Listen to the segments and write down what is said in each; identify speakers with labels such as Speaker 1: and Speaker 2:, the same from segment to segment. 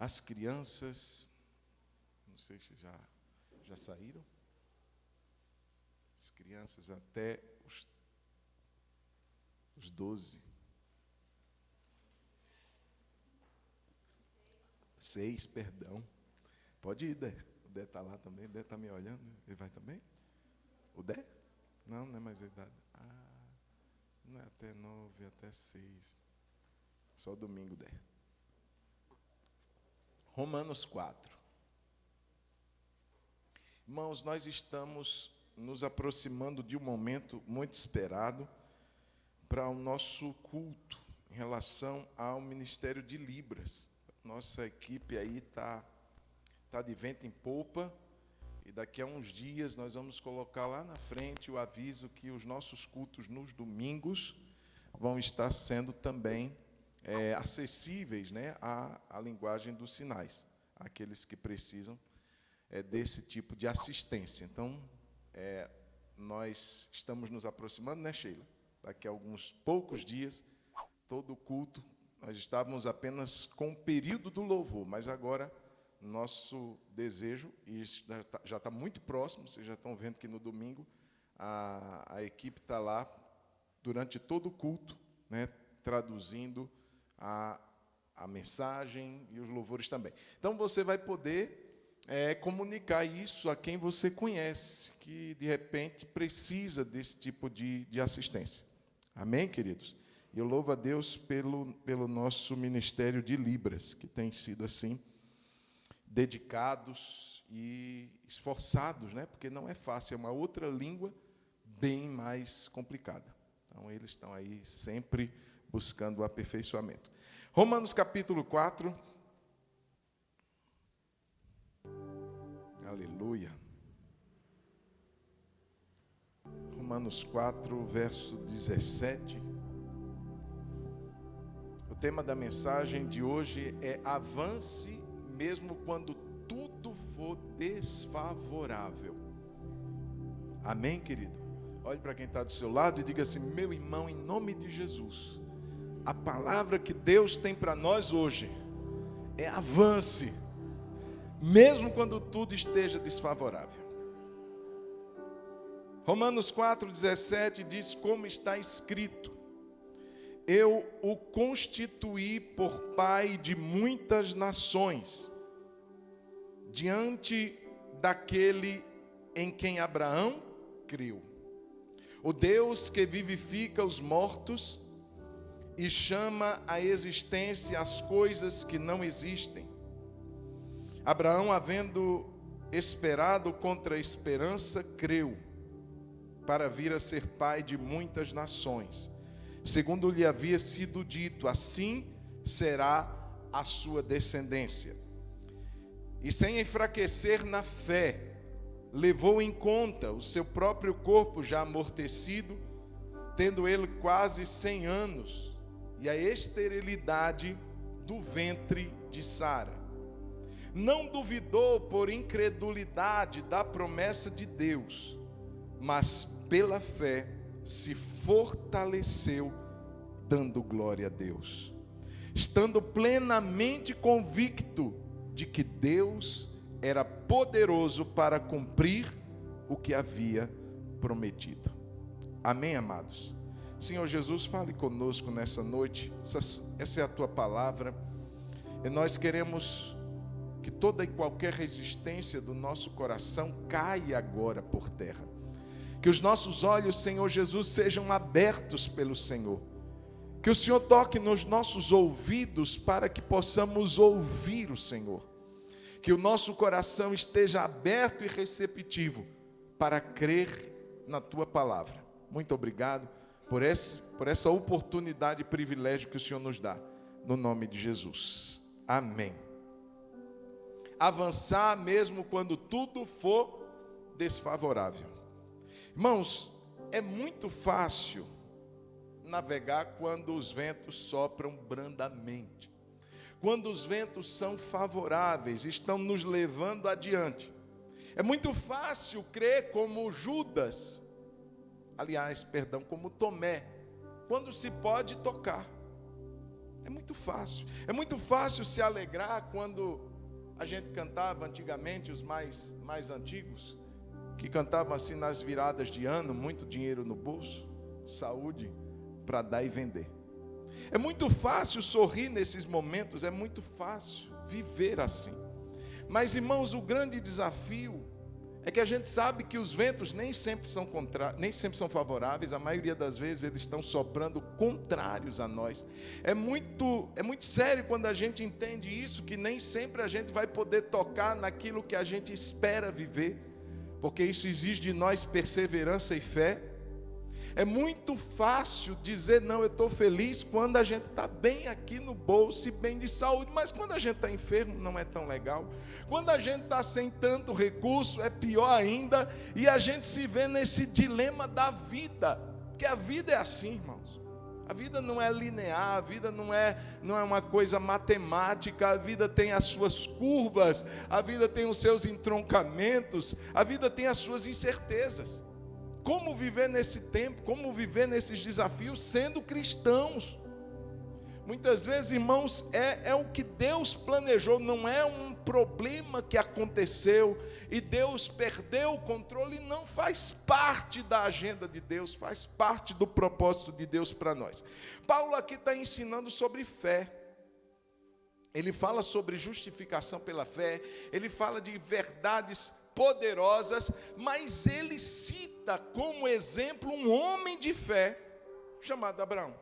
Speaker 1: As crianças, não sei se já saíram. As crianças até os 12. 6, perdão. Pode ir, Dé. O Dé está lá também. O Dé está me olhando. Ele vai também? O Dé? Não é mais a idade. Não é até 9, até 6. Só domingo, Dé. Romanos 4. Irmãos, nós estamos nos aproximando de um momento muito esperado para o nosso culto em relação ao Ministério de Libras. Nossa equipe aí está de vento em popa, e daqui a uns dias nós vamos colocar lá na frente o aviso que os nossos cultos nos domingos vão estar sendo também acessíveis, né, à linguagem dos sinais, àqueles que precisam desse tipo de assistência. Então, nós estamos nos aproximando, né, Sheila? Daqui a alguns poucos dias, todo o culto, nós estávamos apenas com o período do louvor, mas agora nosso desejo, e isso já está muito próximo, vocês já estão vendo que no domingo a equipe está lá durante todo o culto, né, traduzindo a mensagem e os louvores também. Então, você vai poder comunicar isso a quem você conhece, que, de repente, precisa desse tipo de assistência. Amém, queridos? E eu louvo a Deus pelo nosso Ministério de Libras, que tem sido assim, dedicados e esforçados, né? Porque não é fácil, é uma outra língua bem mais complicada. Então, eles estão aí sempre buscando o aperfeiçoamento. Romanos capítulo 4. Aleluia. Romanos 4, verso 17. O tema da mensagem de hoje é: avance mesmo quando tudo for desfavorável. Amém, querido? Olhe para quem está do seu lado e diga assim: meu irmão, em nome de Jesus, a palavra que Deus tem para nós hoje é avance, mesmo quando tudo esteja desfavorável. Romanos 4,17 diz: como está escrito, eu o constituí por pai de muitas nações, diante daquele em quem Abraão creu, o Deus que vivifica os mortos e chama à existência as coisas que não existem. Abraão, havendo esperado contra a esperança, creu, para vir a ser pai de muitas nações, segundo lhe havia sido dito: assim será a sua descendência. E sem enfraquecer na fé, levou em conta o seu próprio corpo já amortecido, tendo ele quase 100 anos, e a esterilidade do ventre de Sara. Não duvidou por incredulidade da promessa de Deus, mas pela fé se fortaleceu, dando glória a Deus, estando plenamente convicto de que Deus era poderoso para cumprir o que havia prometido. Amém, amados? Senhor Jesus, fale conosco nessa noite. Essa é a tua palavra, e nós queremos que toda e qualquer resistência do nosso coração caia agora por terra. Que os nossos olhos, Senhor Jesus, sejam abertos pelo Senhor. Que o Senhor toque nos nossos ouvidos para que possamos ouvir o Senhor. Que o nosso coração esteja aberto e receptivo para crer na tua palavra. Muito obrigado por essa oportunidade e privilégio que o Senhor nos dá. No nome de Jesus. Amém. Avançar mesmo quando tudo for desfavorável. Irmãos, é muito fácil navegar quando os ventos sopram brandamente. Quando os ventos são favoráveis, estão nos levando adiante. É muito fácil crer como Judas, como Tomé, quando se pode tocar. É muito fácil. É muito fácil se alegrar quando a gente cantava antigamente, os mais antigos, que cantavam assim nas viradas de ano, muito dinheiro no bolso, saúde para dar e vender. É muito fácil sorrir nesses momentos, é muito fácil viver assim. Mas, irmãos, o grande desafio é que a gente sabe que os ventos nem sempre são favoráveis, a maioria das vezes eles estão soprando contrários a nós. É muito sério quando a gente entende isso, que nem sempre a gente vai poder tocar naquilo que a gente espera viver, porque isso exige de nós perseverança e fé. É muito fácil dizer não, eu estou feliz quando a gente está bem aqui no bolso e bem de saúde, mas quando a gente está enfermo não é tão legal. Quando a gente está sem tanto recurso é pior ainda, e a gente se vê nesse dilema da vida, porque a vida é assim, irmãos. A vida não é linear, a vida não é uma coisa matemática, a vida tem as suas curvas, a vida tem os seus entroncamentos, a vida tem as suas incertezas. Como viver nesse tempo, como viver nesses desafios sendo cristãos? Muitas vezes, irmãos, é o que Deus planejou, não é um problema que aconteceu e Deus perdeu o controle, não faz parte da agenda de Deus, faz parte do propósito de Deus para nós. Paulo aqui está ensinando sobre fé. Ele fala sobre justificação pela fé, ele fala de verdades poderosas, mas ele cita como exemplo um homem de fé chamado Abraão.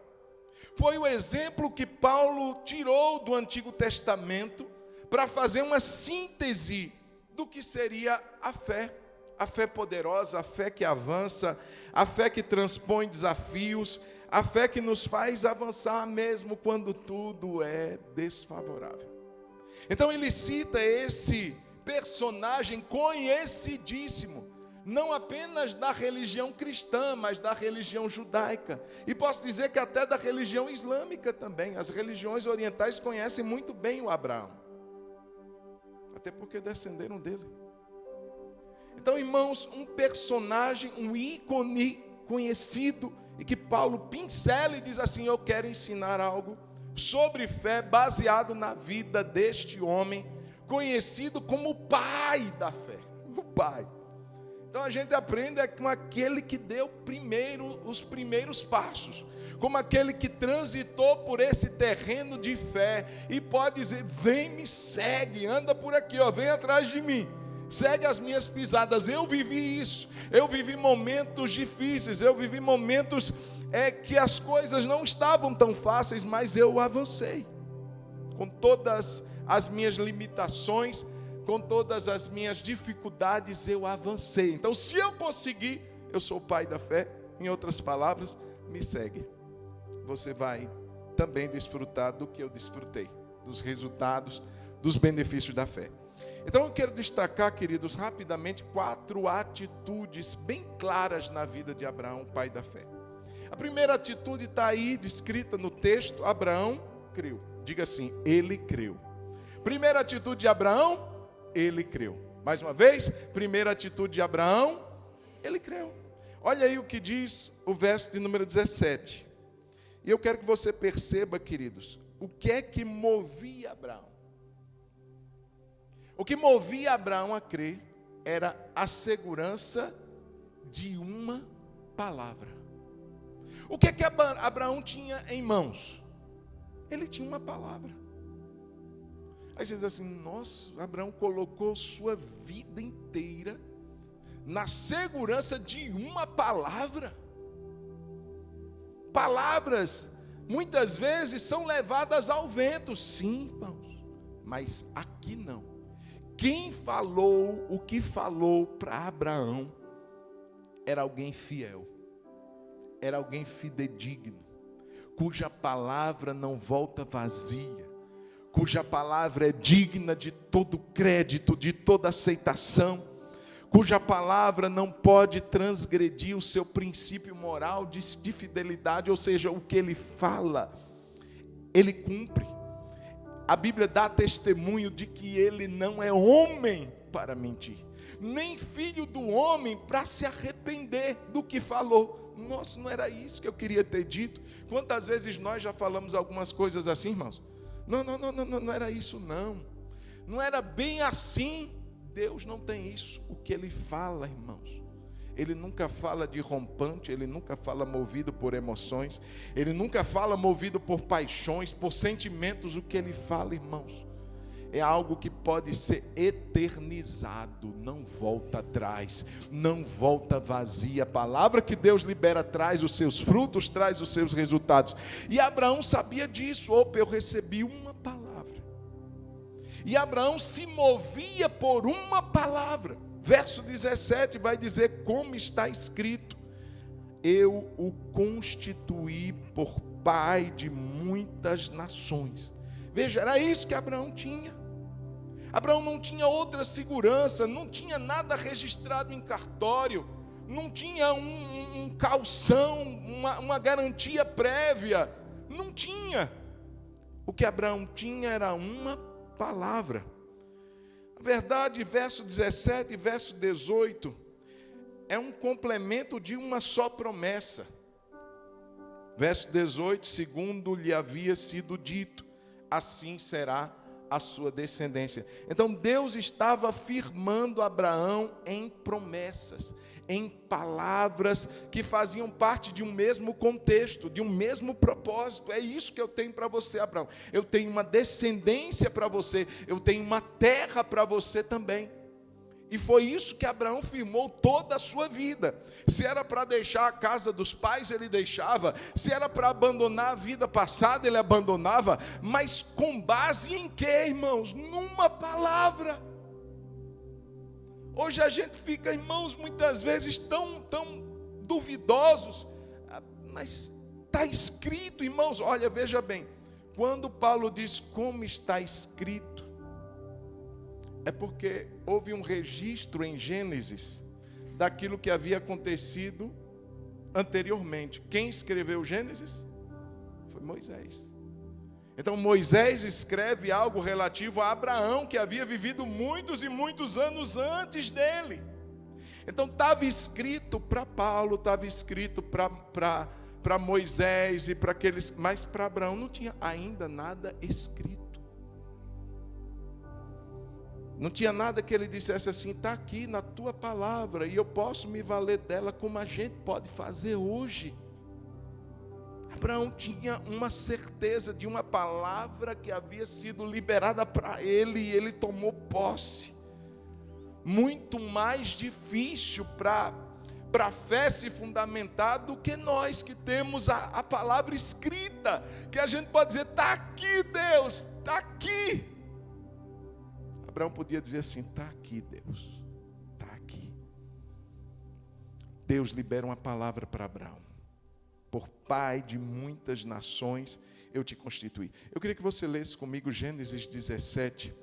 Speaker 1: Foi o exemplo que Paulo tirou do Antigo Testamento para fazer uma síntese do que seria a fé poderosa, a fé que avança, a fé que transpõe desafios, a fé que nos faz avançar mesmo quando tudo é desfavorável. Então ele cita esse personagem conhecidíssimo, não apenas da religião cristã, mas da religião judaica, e posso dizer que até da religião islâmica também. As religiões orientais conhecem muito bem o Abraão, até porque descenderam dele. Então, irmãos, um personagem, um ícone conhecido, e que Paulo pincela e diz assim: eu quero ensinar algo sobre fé baseado na vida deste homem conhecido como o pai da fé, o pai. Então a gente aprende com aquele que deu os primeiros passos, como aquele que transitou por esse terreno de fé e pode dizer: vem, me segue, anda por aqui, vem atrás de mim, segue as minhas pisadas. Eu vivi isso, eu vivi momentos difíceis, eu vivi momentos que as coisas não estavam tão fáceis, mas eu avancei, com todas as minhas limitações, com todas as minhas dificuldades, eu avancei. Então, se eu conseguir, eu sou o pai da fé. Em outras palavras, me segue. Você vai também desfrutar do que eu desfrutei, dos resultados, dos benefícios da fé. Então, eu quero destacar, queridos, rapidamente 4 atitudes bem claras na vida de Abraão, pai da fé. A primeira atitude está aí descrita no texto: Abraão creu. Diga assim: ele creu. Primeira atitude de Abraão, ele creu. Mais uma vez, primeira atitude de Abraão, ele creu. Olha aí o que diz o verso de número 17. E eu quero que você perceba, queridos, o que é que movia Abraão. O que movia Abraão a crer era a segurança de uma palavra. O que é que Abraão tinha em mãos? Ele tinha uma palavra. Aí você diz assim: nossa, Abraão colocou sua vida inteira na segurança de uma palavra. Palavras muitas vezes são levadas ao vento, sim, irmãos, mas aqui não. Quem falou o que falou para Abraão era alguém fiel, era alguém fidedigno, cuja palavra não volta vazia, cuja palavra é digna de todo crédito, de toda aceitação, cuja palavra não pode transgredir o seu princípio moral de fidelidade, ou seja, o que ele fala, ele cumpre. A Bíblia dá testemunho de que ele não é homem para mentir, nem filho do homem para se arrepender do que falou. nossa, não era isso que eu queria ter dito. Quantas vezes nós já falamos algumas coisas assim, irmãos? Não era isso não. Não era bem assim. Deus não tem isso. O que Ele fala, irmãos, Ele nunca fala de rompante, Ele nunca fala movido por emoções, Ele nunca fala movido por paixões, por sentimentos. O que Ele fala, irmãos, é algo que pode ser eternizado, não volta atrás, não volta vazia. A palavra que Deus libera traz os seus frutos, traz os seus resultados. E Abraão sabia disso. Opa, eu recebi uma palavra. E Abraão se movia por uma palavra. Verso 17 vai dizer como está escrito: eu o constituí por pai de muitas nações. Veja, era isso que Abraão tinha. Abraão não tinha outra segurança, não tinha nada registrado em cartório, não tinha um calção, uma garantia prévia, não tinha. O que Abraão tinha era uma palavra. Na verdade, verso 17 e verso 18 é um complemento de uma só promessa. Verso 18: segundo lhe havia sido dito, assim será a sua descendência. Então Deus estava afirmando Abraão em promessas, em palavras que faziam parte de um mesmo contexto, de um mesmo propósito. É isso que eu tenho para você, Abraão. Eu tenho uma descendência para você, eu tenho uma terra para você também. E foi isso que Abraão firmou toda a sua vida. Se era para deixar a casa dos pais, ele deixava. Se era para abandonar a vida passada, ele abandonava. Mas com base em quê, irmãos? Numa palavra. Hoje a gente fica, irmãos, muitas vezes tão duvidosos. Mas está escrito, irmãos. Olha, veja bem. Quando Paulo diz como está escrito, é porque houve um registro em Gênesis daquilo que havia acontecido anteriormente. Quem escreveu Gênesis? Foi Moisés. Então Moisés escreve algo relativo a Abraão, que havia vivido muitos e muitos anos antes dele. Então estava escrito para Paulo, estava escrito para Moisés e para aqueles, mas para Abraão não tinha ainda nada escrito. Não tinha nada que ele dissesse assim: está aqui na tua palavra e eu posso me valer dela como a gente pode fazer hoje. Abraão tinha uma certeza de uma palavra que havia sido liberada para ele e ele tomou posse. Muito mais difícil para a fé se fundamentar do que nós que temos a palavra escrita, que a gente pode dizer: está aqui, Deus, está aqui. Abraão podia dizer assim: está aqui, Deus, está aqui. Deus libera uma palavra para Abraão: por pai de muitas nações eu te constituí. Eu queria que você lesse comigo Gênesis 17,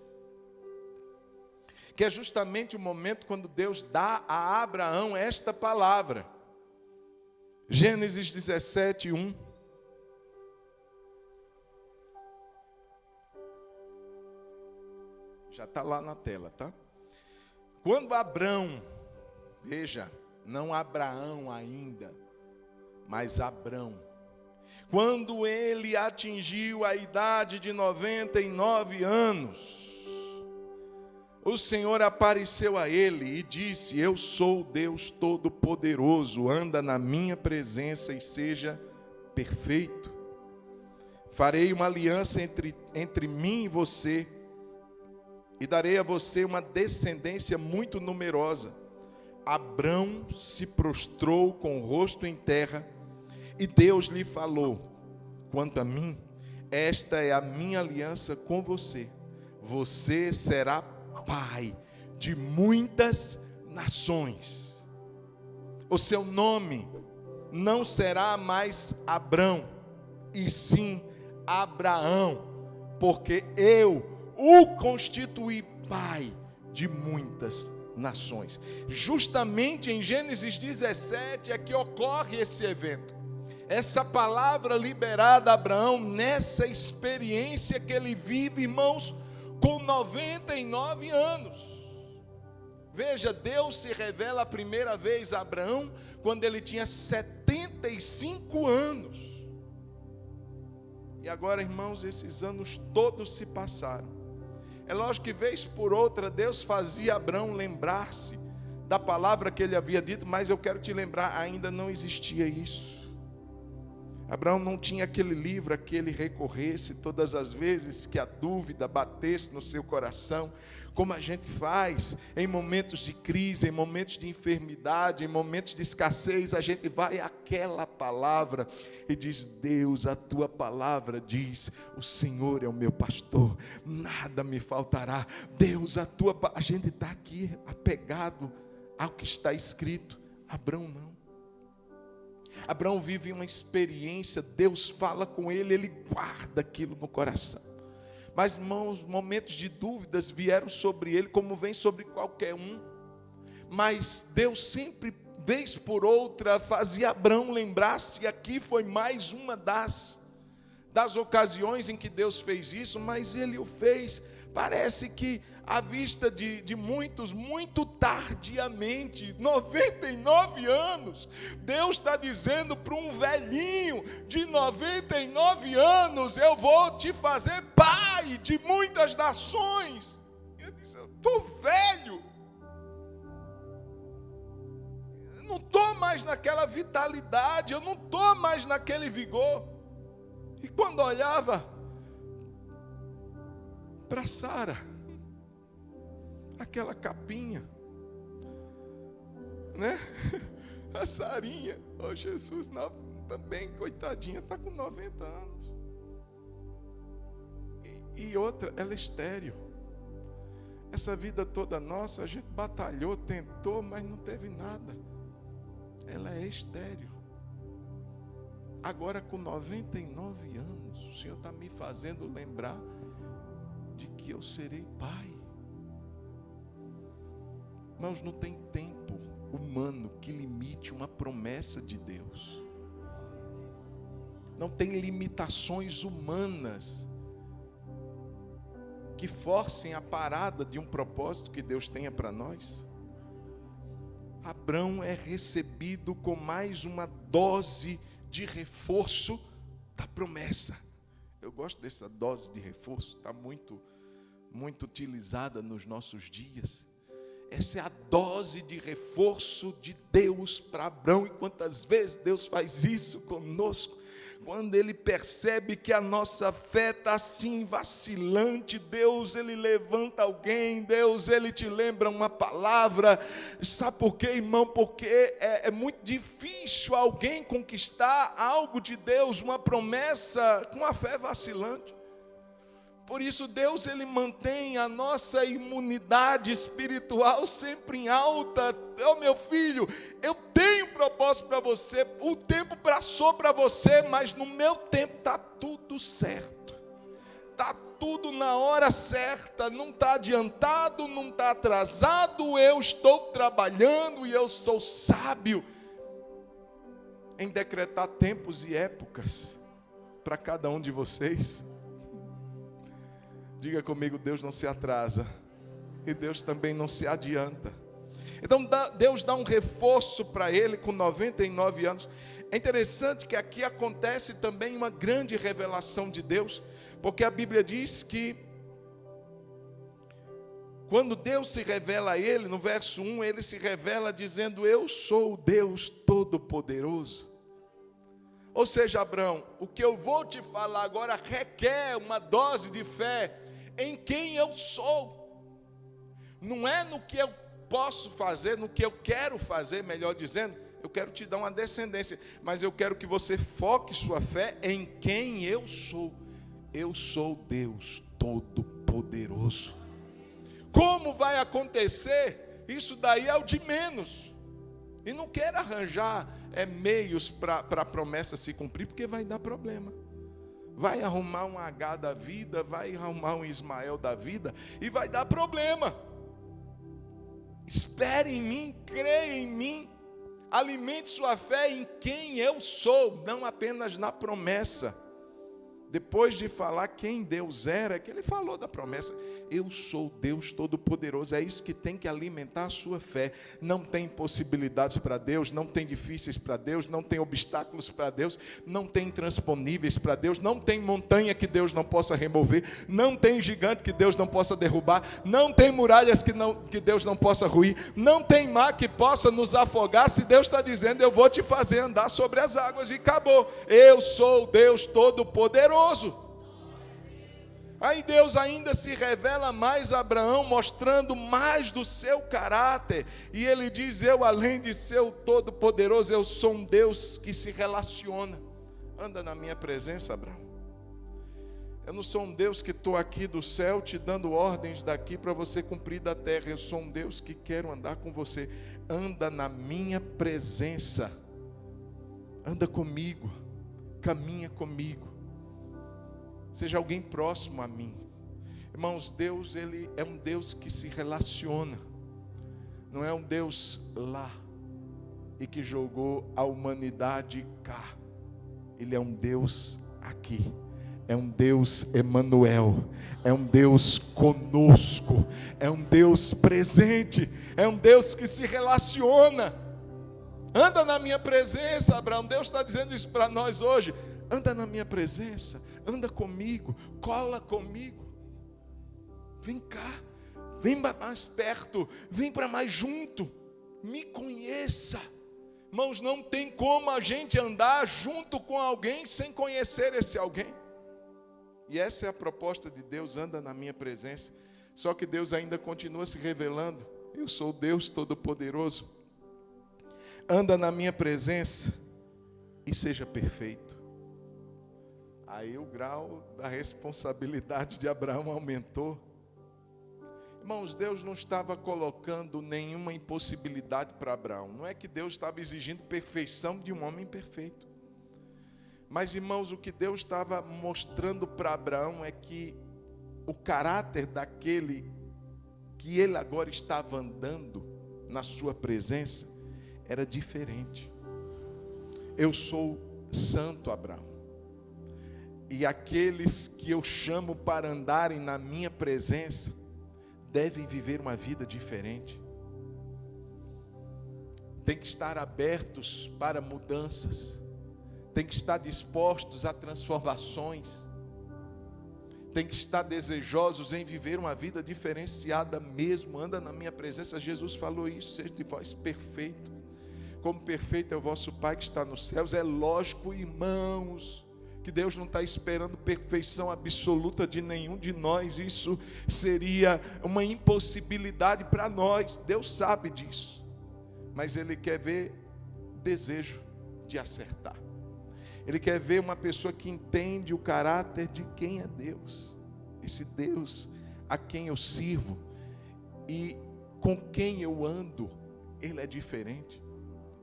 Speaker 1: que é justamente o momento quando Deus dá a Abraão esta palavra. Gênesis 17, 1. Já está lá na tela, tá? Quando Abrão, veja, não Abraão ainda, mas Abrão, quando ele atingiu a idade de 99 anos, o Senhor apareceu a ele e disse: eu sou o Deus Todo-Poderoso, anda na minha presença e seja perfeito. Farei uma aliança entre mim e você, e darei a você uma descendência muito numerosa. Abrão se prostrou com o rosto em terra, e Deus lhe falou: quanto a mim, esta é a minha aliança com você. Você será pai de muitas nações. O seu nome não será mais Abrão, e sim Abraão, porque eu o constituí pai de muitas nações. Justamente em Gênesis 17 é que ocorre esse evento. Essa palavra liberada a Abraão nessa experiência que ele vive, irmãos, com 99 anos. Veja, Deus se revela a primeira vez a Abraão quando ele tinha 75 anos. E agora, irmãos, esses anos todos se passaram. É lógico que vez por outra Deus fazia Abraão lembrar-se da palavra que ele havia dito, mas eu quero te lembrar, ainda não existia isso. Abraão não tinha aquele livro a que ele recorresse todas as vezes que a dúvida batesse no seu coração, como a gente faz em momentos de crise, em momentos de enfermidade, em momentos de escassez. A gente vai àquela palavra e diz: Deus, a tua palavra diz, o Senhor é o meu pastor, nada me faltará. Deus, a gente está aqui apegado ao que está escrito. Abraão não. Abraão vive uma experiência, Deus fala com ele, ele guarda aquilo no coração. Mas momentos de dúvidas vieram sobre ele, como vem sobre qualquer um. Mas Deus sempre, vez por outra, fazia Abraão lembrar-se, e aqui foi mais uma das ocasiões em que Deus fez isso, mas ele o fez, parece que à vista de muitos, muito tardiamente, 99 anos, Deus está dizendo para um velhinho de 99 anos, eu vou te fazer pai de muitas nações. Eu disse: eu estou velho, eu não estou mais naquela vitalidade, eu não estou mais naquele vigor. E quando olhava para Sara, aquela capinha, né? A Sarinha, oh Jesus, não, também, coitadinha, está com 90 anos. E outra, ela é estéril. Essa vida toda nossa, a gente batalhou, tentou, mas não teve nada. Ela é estéril. Agora, com 99 anos, o Senhor está me fazendo lembrar de que eu serei pai. Irmãos, não tem tempo humano que limite uma promessa de Deus. Não tem limitações humanas que forcem a parada de um propósito que Deus tenha para nós. Abraão é recebido com mais uma dose de reforço da promessa. Eu gosto dessa dose de reforço, está muito utilizada nos nossos dias. Essa é a dose de reforço de Deus para Abraão. E quantas vezes Deus faz isso conosco? Quando Ele percebe que a nossa fé está assim vacilante, Deus, Ele levanta alguém, Deus, Ele te lembra uma palavra. Sabe por quê, irmão? Porque é muito difícil alguém conquistar algo de Deus, uma promessa, com a fé vacilante. Por isso Deus, Ele mantém a nossa imunidade espiritual sempre em alta. Oh, meu filho, eu tenho propósito para você, o tempo passou para você, mas no meu tempo está tudo certo. Está tudo na hora certa, não está adiantado, não está atrasado, eu estou trabalhando e eu sou sábio em decretar tempos e épocas para cada um de vocês. Diga comigo: Deus não se atrasa e Deus também não se adianta. Então Deus dá um reforço para ele com 99 anos. É interessante que aqui acontece também uma grande revelação de Deus, porque a Bíblia diz que quando Deus se revela a ele, no verso 1, ele se revela dizendo: eu sou o Deus Todo-Poderoso. Ou seja, Abraão, o que eu vou te falar agora requer uma dose de fé em quem eu sou. Não é no que eu posso fazer, no que eu quero fazer, melhor dizendo. Eu quero te dar uma descendência, mas eu quero que você foque sua fé em quem eu sou. Eu sou Deus Todo-Poderoso. Como vai acontecer? Isso daí é o de menos. E não quero arranjar meios para a promessa se cumprir, porque vai dar problema. Vai arrumar um H da vida, vai arrumar um Ismael da vida, e vai dar problema. Espere em mim, creia em mim, alimente sua fé em quem eu sou, não apenas na promessa. Depois de falar quem Deus era, é que ele falou da promessa. Eu sou Deus Todo-Poderoso. É isso que tem que alimentar a sua fé. Não tem impossibilidades para Deus, não tem difíceis para Deus, não tem obstáculos para Deus, não tem intransponíveis para Deus, não tem montanha que Deus não possa remover, não tem gigante que Deus não possa derrubar, não tem muralhas que Deus não possa ruir, não tem mar que possa nos afogar. Se Deus está dizendo, eu vou te fazer andar sobre as águas, e acabou. Eu sou Deus Todo-Poderoso. Aí Deus ainda se revela mais a Abraão, mostrando mais do seu caráter, e ele diz: eu, além de ser o Todo-Poderoso, eu sou um Deus que se relaciona. Anda na minha presença, Abraão. Eu não sou um Deus que estou aqui do céu te dando ordens daqui para você cumprir da terra. Eu sou um Deus que quero andar com você. Anda na minha presença, anda comigo, caminha comigo. Seja alguém próximo a mim. Irmãos, Deus, Ele é um Deus que se relaciona. Não é um Deus lá e que jogou a humanidade cá. Ele é um Deus aqui. É um Deus Emanuel. É um Deus conosco. É um Deus presente. É um Deus que se relaciona. Anda na minha presença, Abraão. Deus está dizendo isso para nós hoje. Anda na minha presença, anda comigo, cola comigo. Vem cá, vem mais perto, vem para mais junto, me conheça. Irmãos, não tem como a gente andar junto com alguém sem conhecer esse alguém. E essa é a proposta de Deus, anda na minha presença. Só que Deus ainda continua se revelando. Eu sou Deus Todo-Poderoso. Anda na minha presença e seja perfeito. Aí o grau da responsabilidade de Abraão aumentou. Irmãos, Deus não estava colocando nenhuma impossibilidade para Abraão. Não é que Deus estava exigindo perfeição de um homem perfeito. Mas, irmãos, o que Deus estava mostrando para Abraão é que o caráter daquele que ele agora estava andando na sua presença era diferente. Eu sou santo, Abraão. E aqueles que eu chamo para andarem na minha presença devem viver uma vida diferente. Tem que estar abertos para mudanças. Tem que estar dispostos a transformações. Tem que estar desejosos em viver uma vida diferenciada mesmo. Anda na minha presença. Jesus falou isso: seja de vós perfeito, como perfeito é o vosso Pai que está nos céus. É lógico, irmãos, que Deus não está esperando perfeição absoluta de nenhum de nós. Isso seria uma impossibilidade para nós. Deus sabe disso. Mas Ele quer ver desejo de acertar. Ele quer ver uma pessoa que entende o caráter de quem é Deus. Esse Deus a quem eu sirvo e com quem eu ando, Ele é diferente.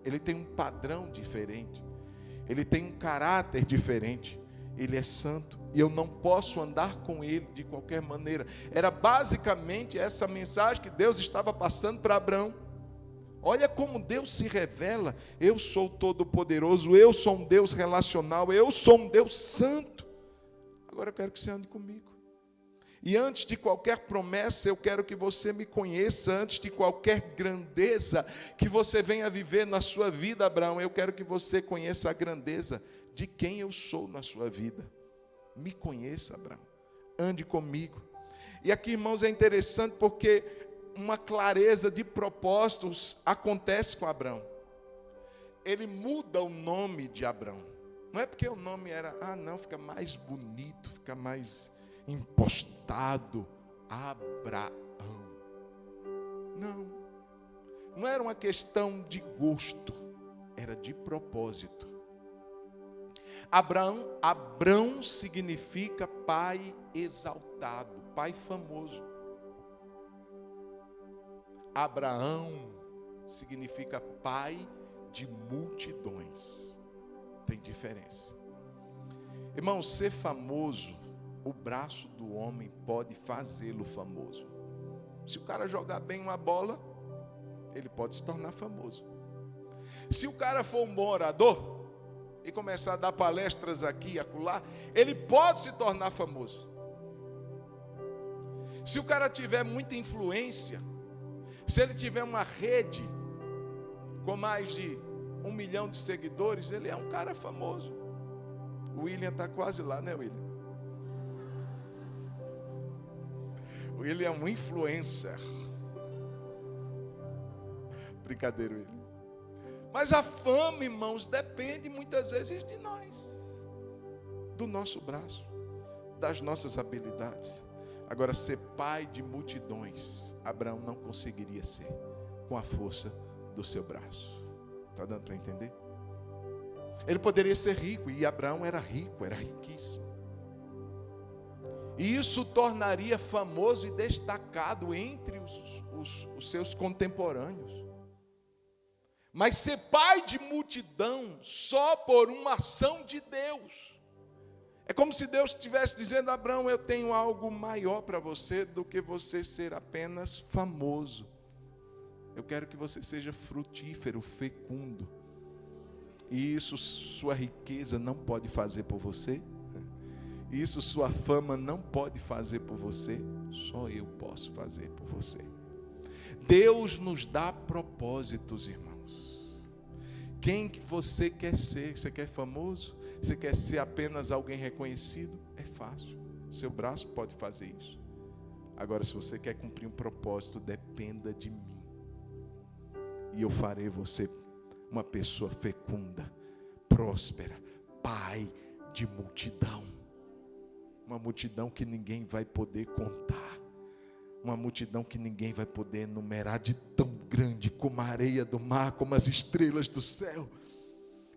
Speaker 1: Ele tem um padrão diferente. Ele tem um caráter diferente. Ele é santo e eu não posso andar com Ele de qualquer maneira. Era basicamente essa mensagem que Deus estava passando para Abraão. Olha como Deus se revela. Eu sou todo-poderoso, eu sou um Deus relacional, eu sou um Deus santo. Agora eu quero que você ande comigo. E antes de qualquer promessa, eu quero que você me conheça. Antes de qualquer grandeza que você venha viver na sua vida, Abraão, eu quero que você conheça a grandeza de quem eu sou na sua vida. Me conheça, Abraão. Ande comigo. E aqui, irmãos, é interessante porque uma clareza de propósitos acontece com Abraão. Ele muda o nome de Abraão. Não é porque o nome era, fica mais bonito, fica mais impostado, Abraão. Não era uma questão de gosto, era de propósito. Abrão significa pai exaltado, pai famoso. Abraão significa pai de multidões. Tem diferença. Irmão, ser famoso, o braço do homem pode fazê-lo famoso. Se o cara jogar bem uma bola, ele pode se tornar famoso. Se o cara for um bom orador, e começar a dar palestras aqui e acolá, ele pode se tornar famoso. Se o cara tiver muita influência, se ele tiver uma rede com mais de 1 milhão de seguidores, ele é um cara famoso. O William está quase lá, né, William? O William é um influencer. Brincadeira, William. Mas a fama, irmãos, depende muitas vezes de nós, do nosso braço, das nossas habilidades. Agora, ser pai de multidões, Abraão não conseguiria ser com a força do seu braço. Está dando para entender? Ele poderia ser rico, e Abraão era rico, era riquíssimo. E isso o tornaria famoso e destacado entre os seus contemporâneos. Mas ser pai de multidão só por uma ação de Deus. É como se Deus estivesse dizendo a Abraão: eu tenho algo maior para você do que você ser apenas famoso. Eu quero que você seja frutífero, fecundo. E isso sua riqueza não pode fazer por você. Isso sua fama não pode fazer por você. Só eu posso fazer por você. Deus nos dá propósitos, irmãos. Quem que você quer ser? Você quer famoso? Você quer ser apenas alguém reconhecido? É fácil. Seu braço pode fazer isso. Agora, se você quer cumprir um propósito, dependa de mim. E eu farei você uma pessoa fecunda, próspera, pai de multidão. Uma multidão que ninguém vai poder contar. Uma multidão que ninguém vai poder enumerar, de tão grande como a areia do mar, como as estrelas do céu.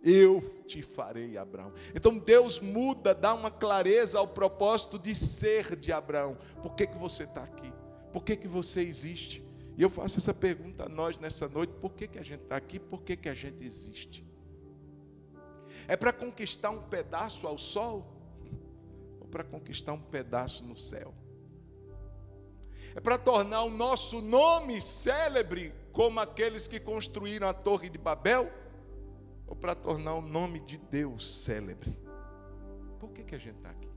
Speaker 1: Eu te farei, Abraão. Então Deus muda, dá uma clareza ao propósito de ser de Abraão. Por que você está aqui? Por que você existe? E eu faço essa pergunta a nós nessa noite: por que a gente está aqui? Por que a gente existe? É para conquistar um pedaço ao sol? Ou para conquistar um pedaço no céu? É para tornar o nosso nome célebre como aqueles que construíram a Torre de Babel? Ou para tornar o nome de Deus célebre? Por que a gente está aqui?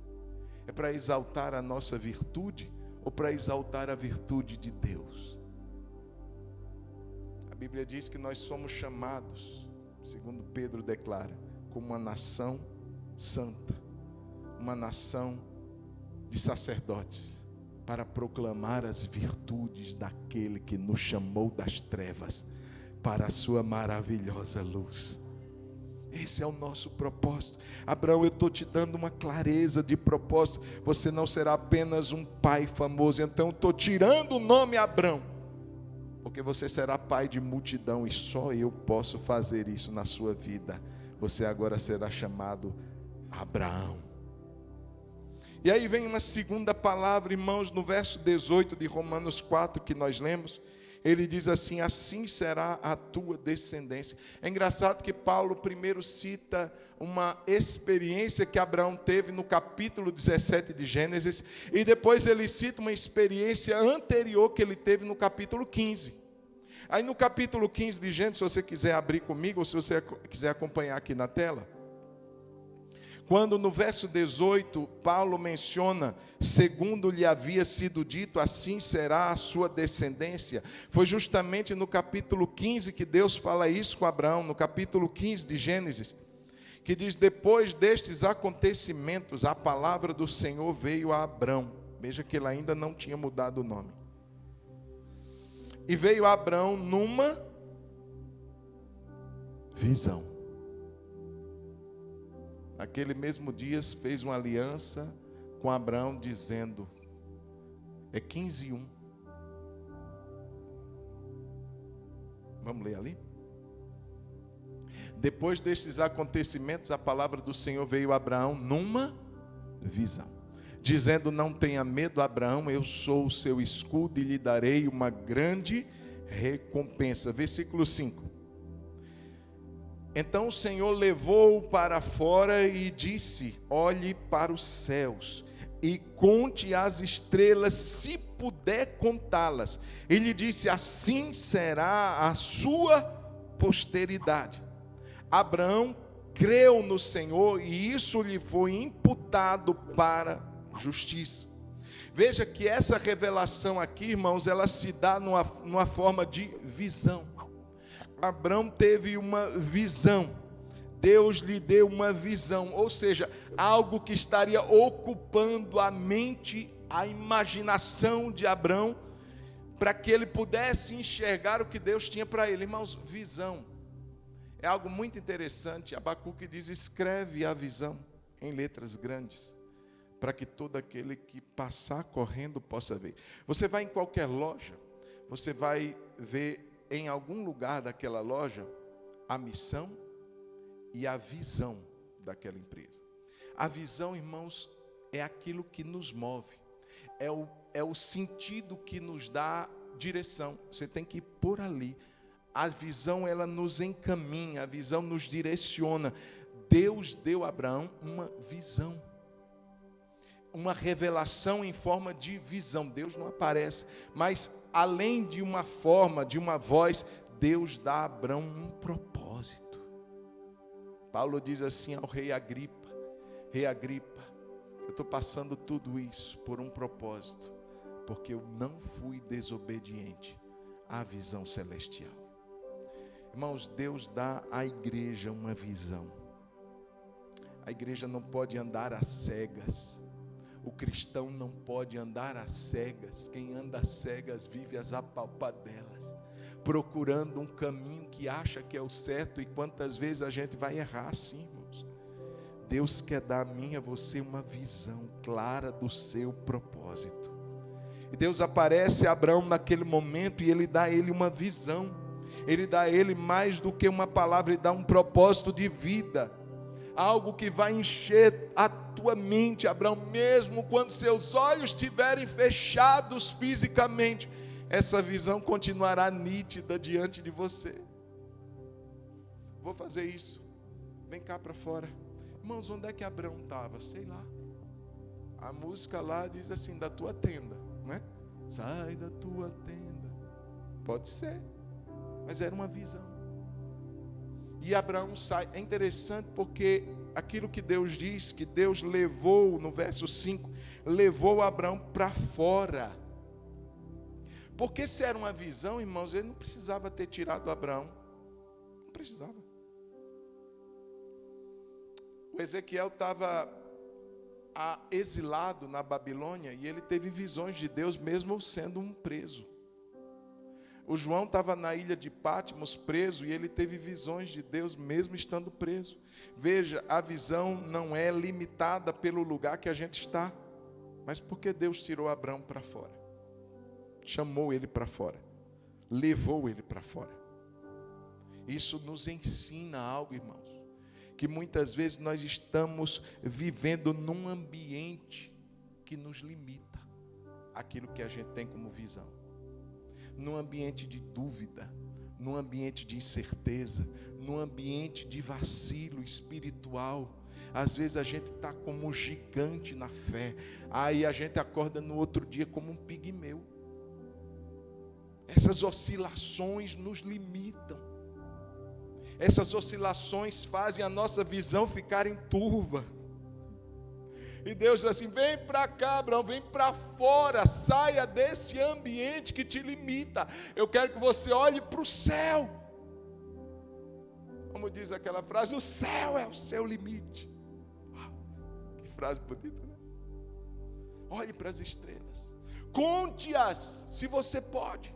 Speaker 1: É para exaltar a nossa virtude ou para exaltar a virtude de Deus? A Bíblia diz que nós somos chamados, segundo Pedro declara, como uma nação santa, uma nação de sacerdotes, para proclamar as virtudes daquele que nos chamou das trevas para a sua maravilhosa luz. Esse é o nosso propósito. Abraão, eu estou te dando uma clareza de propósito. Você não será apenas um pai famoso. Então eu estou tirando o nome Abraão, porque você será pai de multidão, e só eu posso fazer isso na sua vida. Você agora será chamado Abraão. E aí vem uma segunda palavra, irmãos, no verso 18 de Romanos 4, que nós lemos. Ele diz assim: assim será a tua descendência. É engraçado que Paulo primeiro cita uma experiência que Abraão teve no capítulo 17 de Gênesis, e depois ele cita uma experiência anterior que ele teve no capítulo 15. Aí no capítulo 15 de Gênesis, se você quiser abrir comigo, ou se você quiser acompanhar aqui na tela, quando no verso 18, Paulo menciona, segundo lhe havia sido dito, assim será a sua descendência. Foi justamente no capítulo 15 que Deus fala isso com Abraão, no capítulo 15 de Gênesis, que diz: depois destes acontecimentos, a palavra do Senhor veio a Abraão. Veja que ele ainda não tinha mudado o nome. E veio a Abraão numa visão. Aquele mesmo dia fez uma aliança com Abraão, dizendo, é 15:1. Vamos ler ali? Depois destes acontecimentos, a palavra do Senhor veio a Abraão numa visão, dizendo: não tenha medo, Abraão, eu sou o seu escudo e lhe darei uma grande recompensa. Versículo 5. Então o Senhor levou-o para fora e disse: olhe para os céus e conte as estrelas, se puder contá-las. Ele disse: assim será a sua posteridade. Abraão creu no Senhor e isso lhe foi imputado para justiça. Veja que essa revelação aqui, irmãos, ela se dá numa forma de visão. Abraão teve uma visão. Deus lhe deu uma visão, ou seja, algo que estaria ocupando a mente, a imaginação de Abraão, para que ele pudesse enxergar o que Deus tinha para ele. Irmãos, visão é algo muito interessante. Abacuque diz: escreve a visão em letras grandes, para que todo aquele que passar correndo possa ver. Você vai em qualquer loja, você vai ver em algum lugar daquela loja a missão e a visão daquela empresa. A visão, irmãos, é aquilo que nos move, é o sentido que nos dá direção. Você tem que ir por ali. A visão, ela nos encaminha, a visão nos direciona. Deus deu a Abraão uma visão, uma revelação em forma de visão. Deus não aparece, mas além de uma forma, de uma voz, Deus dá a Abraão um propósito. Paulo diz assim ao rei Agripa: rei Agripa, eu estou passando tudo isso por um propósito, porque eu não fui desobediente à visão celestial. Irmãos, Deus dá à igreja uma visão. A igreja não pode andar às cegas. O cristão não pode andar às cegas. Quem anda às cegas vive às apalpadelas, procurando um caminho que acha que é o certo. E quantas vezes a gente vai errar assim, irmãos? Deus quer dar a mim e a você uma visão clara do seu propósito. E Deus aparece a Abraão naquele momento e Ele dá a ele uma visão. Ele dá a ele mais do que uma palavra, Ele dá um propósito de vida. Algo que vai encher a tua mente, Abraão, mesmo quando seus olhos estiverem fechados fisicamente, essa visão continuará nítida diante de você. Vou fazer isso. Vem cá para fora. Irmãos, onde é que Abraão estava? Sei lá. A música lá diz assim: da tua tenda, não é? Sai da tua tenda. Pode ser, mas era uma visão. E Abraão sai. É interessante porque aquilo que Deus diz, que Deus levou, no verso 5, levou Abraão para fora. Porque se era uma visão, irmãos, Ele não precisava ter tirado Abraão. Não precisava. O Ezequiel estava exilado na Babilônia e ele teve visões de Deus mesmo sendo um preso. O João estava na ilha de Patmos preso e ele teve visões de Deus mesmo estando preso. Veja, a visão não é limitada pelo lugar que a gente está, mas porque Deus tirou Abraão para fora, chamou ele para fora, levou ele para fora. Isso nos ensina algo, irmãos, que muitas vezes nós estamos vivendo num ambiente que nos limita aquilo que a gente tem como visão. Num ambiente de dúvida, num ambiente de incerteza, num ambiente de vacilo espiritual. Às vezes a gente está como um gigante na fé, aí a gente acorda no outro dia como um pigmeu. Essas oscilações nos limitam. Essas oscilações fazem a nossa visão ficar em turva. E Deus diz assim: vem para cá, Abraão, vem para fora, saia desse ambiente que te limita. Eu quero que você olhe para o céu. Como diz aquela frase, o céu é o seu limite. Uau, que frase bonita, né? Olhe para as estrelas, conte-as, se você pode.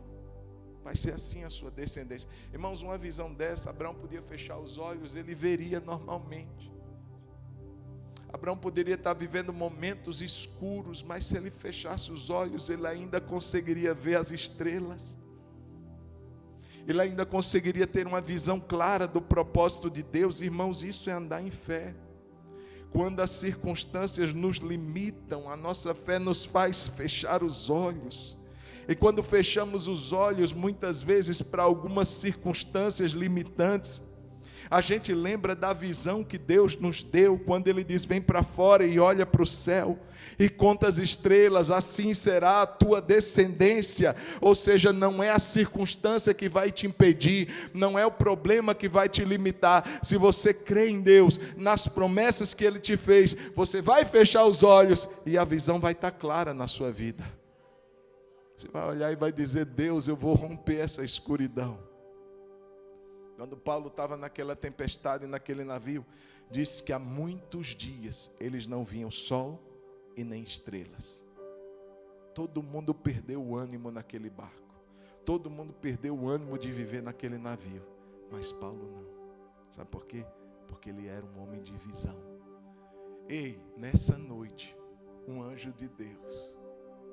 Speaker 1: Vai ser assim a sua descendência. Irmãos, uma visão dessa, Abraão podia fechar os olhos, ele veria normalmente. Abraão poderia estar vivendo momentos escuros, mas se ele fechasse os olhos, ele ainda conseguiria ver as estrelas. Ele ainda conseguiria ter uma visão clara do propósito de Deus. Irmãos, isso é andar em fé. Quando as circunstâncias nos limitam, a nossa fé nos faz fechar os olhos. E quando fechamos os olhos, muitas vezes, para algumas circunstâncias limitantes, A gente lembra da visão que Deus nos deu quando Ele diz: vem para fora e olha para o céu e conta as estrelas, assim será a tua descendência. Ou seja, não é a circunstância que vai te impedir, não é o problema que vai te limitar. Se você crê em Deus, nas promessas que Ele te fez, você vai fechar os olhos e a visão vai estar clara na sua vida. Você vai olhar e vai dizer: Deus, eu vou romper essa escuridão. Quando Paulo estava naquela tempestade, naquele navio, disse que há muitos dias eles não viam sol e nem estrelas. Todo mundo perdeu o ânimo naquele barco. Todo mundo perdeu o ânimo de viver naquele navio. Mas Paulo não. Sabe por quê? Porque ele era um homem de visão. Ei, nessa noite, um anjo de Deus,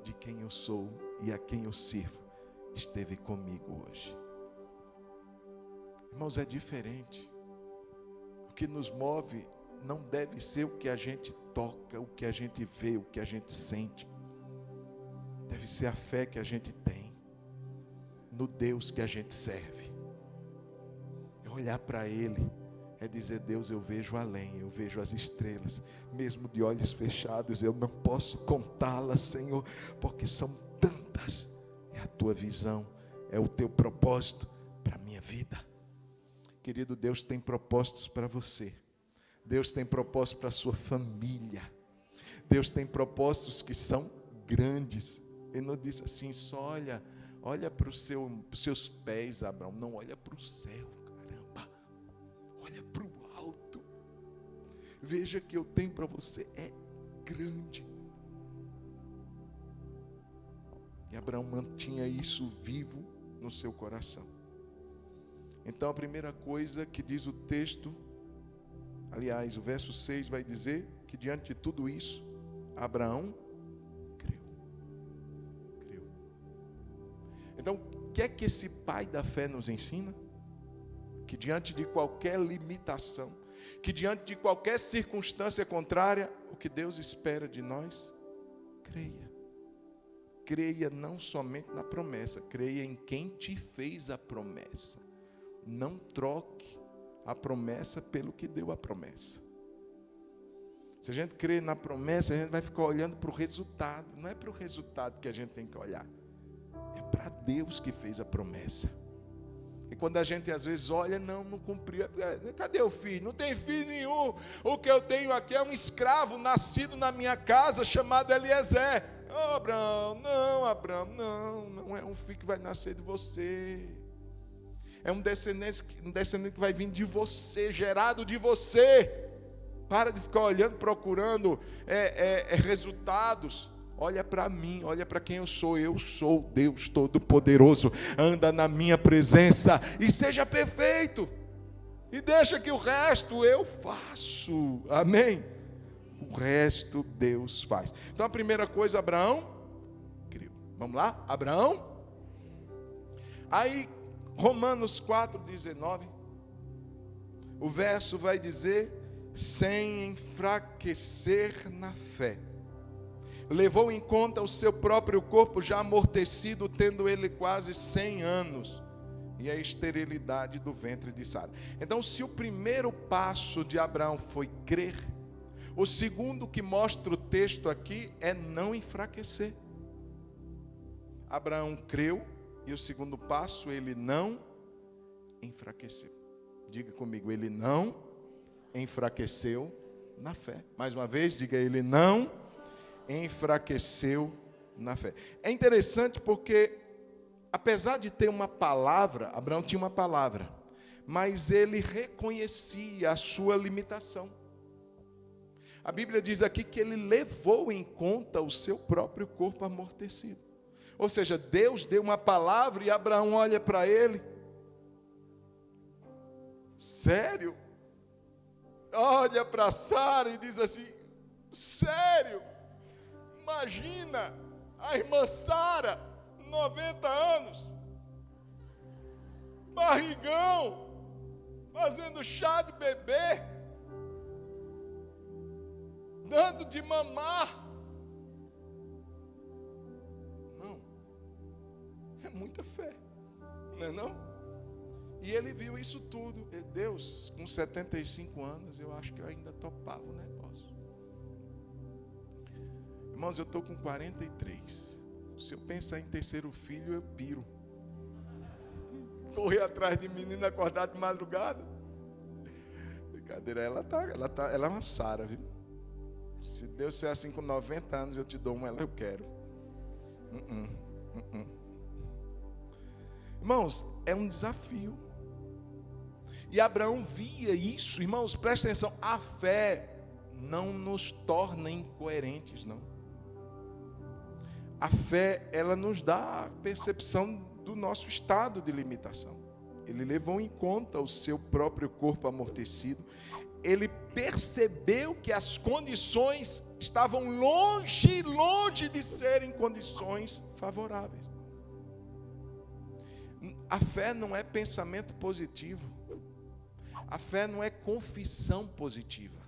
Speaker 1: de quem eu sou e a quem eu sirvo, esteve comigo hoje. Irmãos, é diferente. O que nos move não deve ser o que a gente toca, o que a gente vê, o que a gente sente. Deve ser a fé que a gente tem no Deus que a gente serve. É olhar para Ele, é dizer: Deus, eu vejo além, eu vejo as estrelas, mesmo de olhos fechados, eu não posso contá-las, Senhor, porque são tantas. É a tua visão, é o teu propósito para a minha vida. Querido, Deus tem propósitos para você. Deus tem propósitos para a sua família. Deus tem propósitos que são grandes. Ele não diz assim: só olha para os seus pés, Abraão. Não, olha para o céu, caramba. Olha para o alto. Veja que eu tenho para você é grande. E Abraão mantinha isso vivo no seu coração. Então a primeira coisa que diz o texto, aliás, o verso 6 vai dizer que diante de tudo isso, Abraão creu. Então, o que é que esse pai da fé nos ensina? Que diante de qualquer limitação, que diante de qualquer circunstância contrária, o que Deus espera de nós, creia. Creia não somente na promessa, creia em quem te fez a promessa. Não troque a promessa pelo que deu a promessa. Se a gente crê na promessa, a gente vai ficar olhando para o resultado. Não é para o resultado que a gente tem que olhar. É para Deus que fez a promessa. E quando a gente às vezes olha, não cumpriu. Cadê o filho? Não tem filho nenhum. O que eu tenho aqui é um escravo nascido na minha casa chamado Eliezer. Oh, Abraão, não é um filho que vai nascer de você. É um descendente que vai vir de você, gerado de você. Para de ficar olhando, procurando resultados. Olha para mim, olha para quem eu sou. Eu sou Deus Todo-Poderoso. Anda na minha presença e seja perfeito. E deixa que o resto eu faço. Amém? O resto Deus faz. Então a primeira coisa, Abraão creu. Vamos lá? Abraão. Aí Romanos 4,19, o verso vai dizer: sem enfraquecer na fé, levou em conta o seu próprio corpo já amortecido, tendo ele quase 100 anos, e a esterilidade do ventre de Sara. Então, se o primeiro passo de Abraão foi crer, o segundo que mostra o texto aqui é não enfraquecer. Abraão creu, e o segundo passo, ele não enfraqueceu. Diga comigo: ele não enfraqueceu na fé. Mais uma vez, diga: ele não enfraqueceu na fé. É interessante porque, apesar de ter uma palavra, Abraão tinha uma palavra, mas ele reconhecia a sua limitação. A Bíblia diz aqui que ele levou em conta o seu próprio corpo amortecido. Ou seja, Deus deu uma palavra e Abraão olha para ele. Sério? Olha para Sara e diz assim: sério? Imagina a irmã Sara, 90 anos, barrigão, fazendo chá de bebê, dando de mamar. Não, é muita fé, não é não? E ele viu isso tudo. Deus, com 75 anos, eu acho que eu ainda topava o negócio. Irmãos, eu estou com 43. Se eu pensar em terceiro filho, eu piro. Correr atrás de menina acordada de madrugada. Brincadeira, ela é uma Sara, viu? Se Deus ser assim com 90 anos, eu te dou uma, ela eu quero. Irmãos, é um desafio. E Abraão via isso, irmãos, presta atenção, a fé não nos torna incoerentes, não. A fé, ela nos dá a percepção do nosso estado de limitação. Ele levou em conta o seu próprio corpo amortecido. Ele percebeu que as condições estavam longe de serem condições favoráveis. A fé não é pensamento positivo. A fé não é confissão positiva.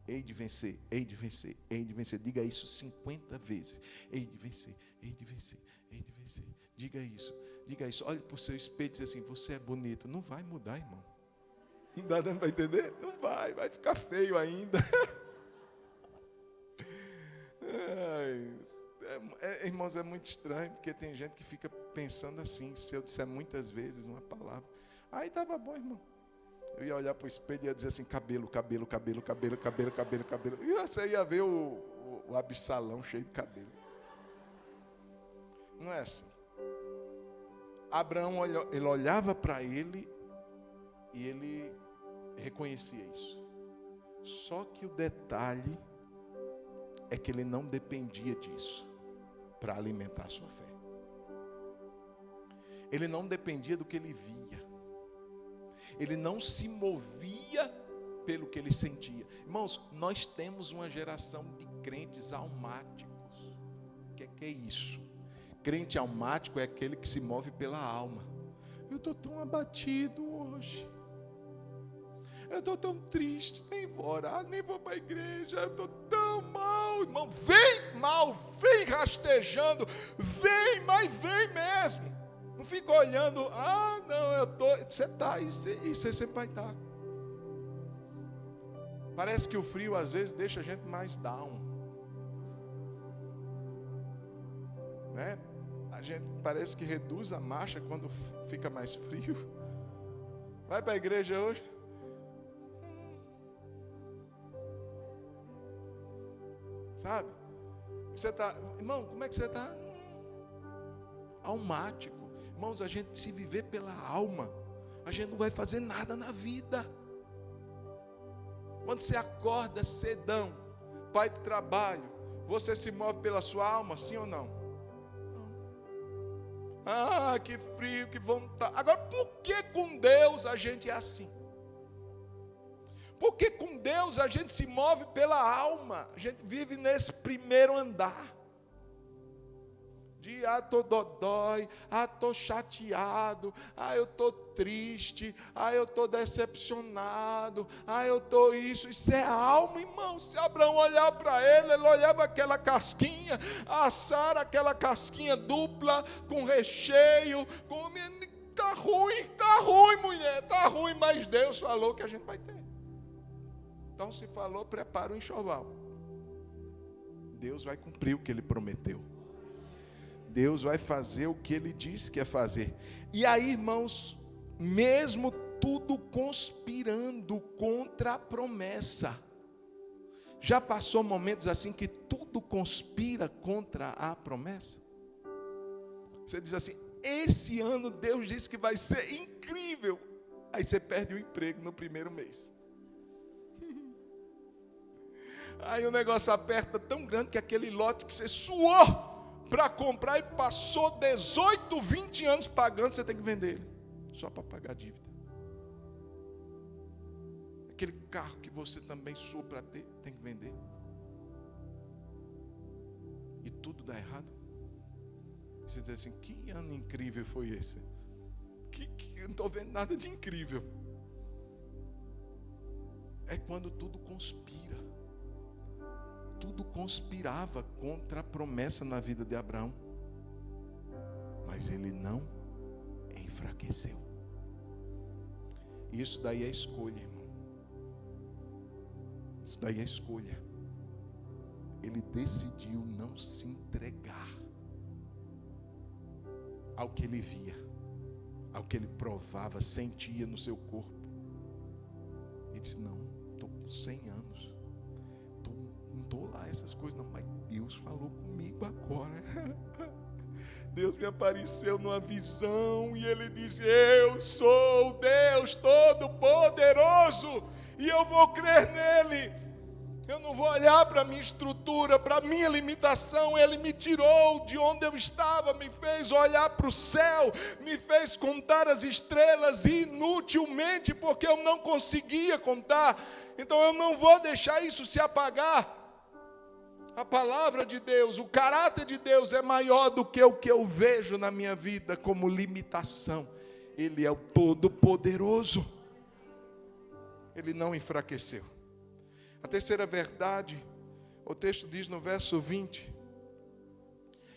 Speaker 1: Hei de vencer, hei de vencer, hei de vencer. Diga isso 50 vezes. Hei de vencer, hei de vencer, hei de vencer. Diga isso, diga isso. Olhe para o seu espelho e diz assim: você é bonito. Não vai mudar, irmão. Não dá para entender? Não vai ficar feio ainda. Irmãos, é muito estranho, porque tem gente que fica pensando assim: se eu disser muitas vezes uma palavra, aí estava bom, irmão. Eu ia olhar para o espelho e ia dizer assim: cabelo. E você ia ver o Absalão cheio de cabelo. Não é assim. Abraão, ele olhava para ele e ele reconhecia isso. Só que o detalhe é que ele não dependia disso para alimentar a sua fé. Ele não dependia do que ele via. Ele não se movia pelo que ele sentia. Irmãos, nós temos uma geração de crentes almáticos. O que é isso? Crente almático é aquele que se move pela alma. Eu estou tão abatido hoje. Eu estou tão triste. Nem vou orar, nem vou para a igreja. Eu estou tão mal, irmão. Vem mal, vem rastejando. Vem, mas vem mesmo. Não fica olhando, não, eu estou. Você está, e você sempre vai estar. Parece que o frio às vezes deixa a gente mais down. Né? A gente parece que reduz a marcha quando fica mais frio. Vai para a igreja hoje? Sabe? Você está, irmão, como é que você está? Almático. Irmãos, a gente se viver pela alma, a gente não vai fazer nada na vida. Quando você acorda cedão, vai para o trabalho, você se move pela sua alma, sim ou não? Não. Que frio, que vontade. Agora, por que com Deus a gente é assim? Porque com Deus a gente se move pela alma, a gente vive nesse primeiro andar. De estou dodói, estou chateado, eu estou triste, eu estou decepcionado, eu estou isso é alma, irmão. Se Abraão olhar para ele olhava aquela casquinha, a Sara aquela casquinha dupla, com recheio, está ruim mulher, está ruim, mas Deus falou que a gente vai ter. Então se falou, prepara o enxoval. Deus vai cumprir o que Ele prometeu. Deus vai fazer o que Ele disse que ia fazer. E aí, irmãos, mesmo tudo conspirando contra a promessa. Já passou momentos assim que tudo conspira contra a promessa? Você diz assim: esse ano Deus disse que vai ser incrível. Aí você perde o emprego no primeiro mês. Aí o negócio aperta tão grande que aquele lote que você suou para comprar e passou 18, 20 anos pagando, você tem que vender ele, só para pagar a dívida. Aquele carro que você também suou para ter, tem que vender. E tudo dá errado. Você diz assim: que ano incrível foi esse? Eu não estou vendo nada de incrível. É quando tudo conspira. Tudo conspirava contra a promessa na vida de Abraão, mas ele não enfraqueceu. Isso daí é escolha, irmão. Isso daí é escolha. Ele decidiu não se entregar ao que ele via, ao que ele provava, sentia no seu corpo. Ele disse: não, estou com 100 anos, não estou lá essas coisas não, mas Deus falou comigo agora. Deus me apareceu numa visão e ele disse: eu sou o Deus Todo-Poderoso e eu vou crer nele. Eu não vou olhar para a minha estrutura, para a minha limitação. Ele me tirou de onde eu estava, me fez olhar para o céu, me fez contar as estrelas inutilmente, porque eu não conseguia contar. Então eu não vou deixar isso se apagar. A palavra de Deus, o caráter de Deus é maior do que o que eu vejo na minha vida como limitação. Ele é o Todo-Poderoso. Ele não enfraqueceu. A terceira verdade, o texto diz no verso 20,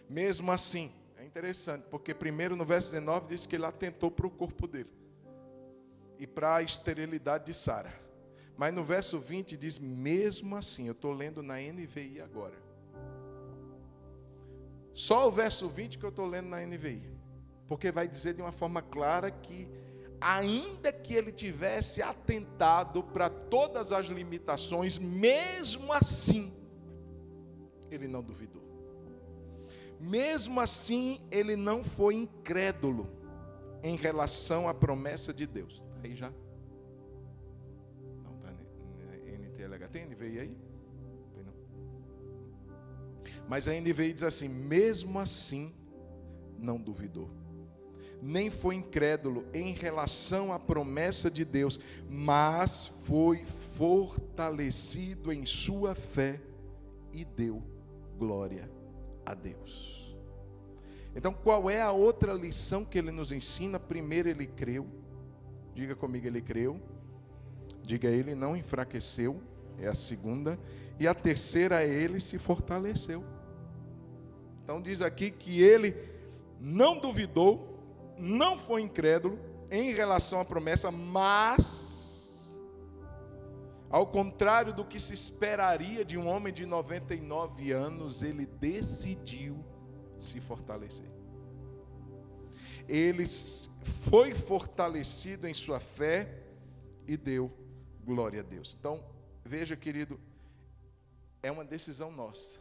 Speaker 1: mesmo assim, é interessante, porque primeiro no verso 19 diz que ele atentou para o corpo dele e para a esterilidade de Sara. Mas no verso 20 diz: mesmo assim, eu estou lendo na NVI agora. Só o verso 20 que eu estou lendo na NVI, porque vai dizer de uma forma clara que ainda que ele tivesse atentado para todas as limitações, mesmo assim, ele não duvidou. Mesmo assim, ele não foi incrédulo em relação à promessa de Deus. Está aí já? Não está NTLH. Tem NVI aí? Tem não. Mas a NVI diz assim: mesmo assim, não duvidou. Nem foi incrédulo em relação à promessa de Deus, mas foi fortalecido em sua fé e deu glória a Deus. Então, qual é a outra lição que ele nos ensina? Primeiro, ele creu. Diga comigo, ele creu. Diga, ele não enfraqueceu. É a segunda. E a terceira, ele se fortaleceu. Então, diz aqui que ele não duvidou, não foi incrédulo em relação à promessa, mas, ao contrário do que se esperaria de um homem de 99 anos, ele decidiu se fortalecer. Ele foi fortalecido em sua fé e deu glória a Deus. Então, veja, querido, é uma decisão nossa.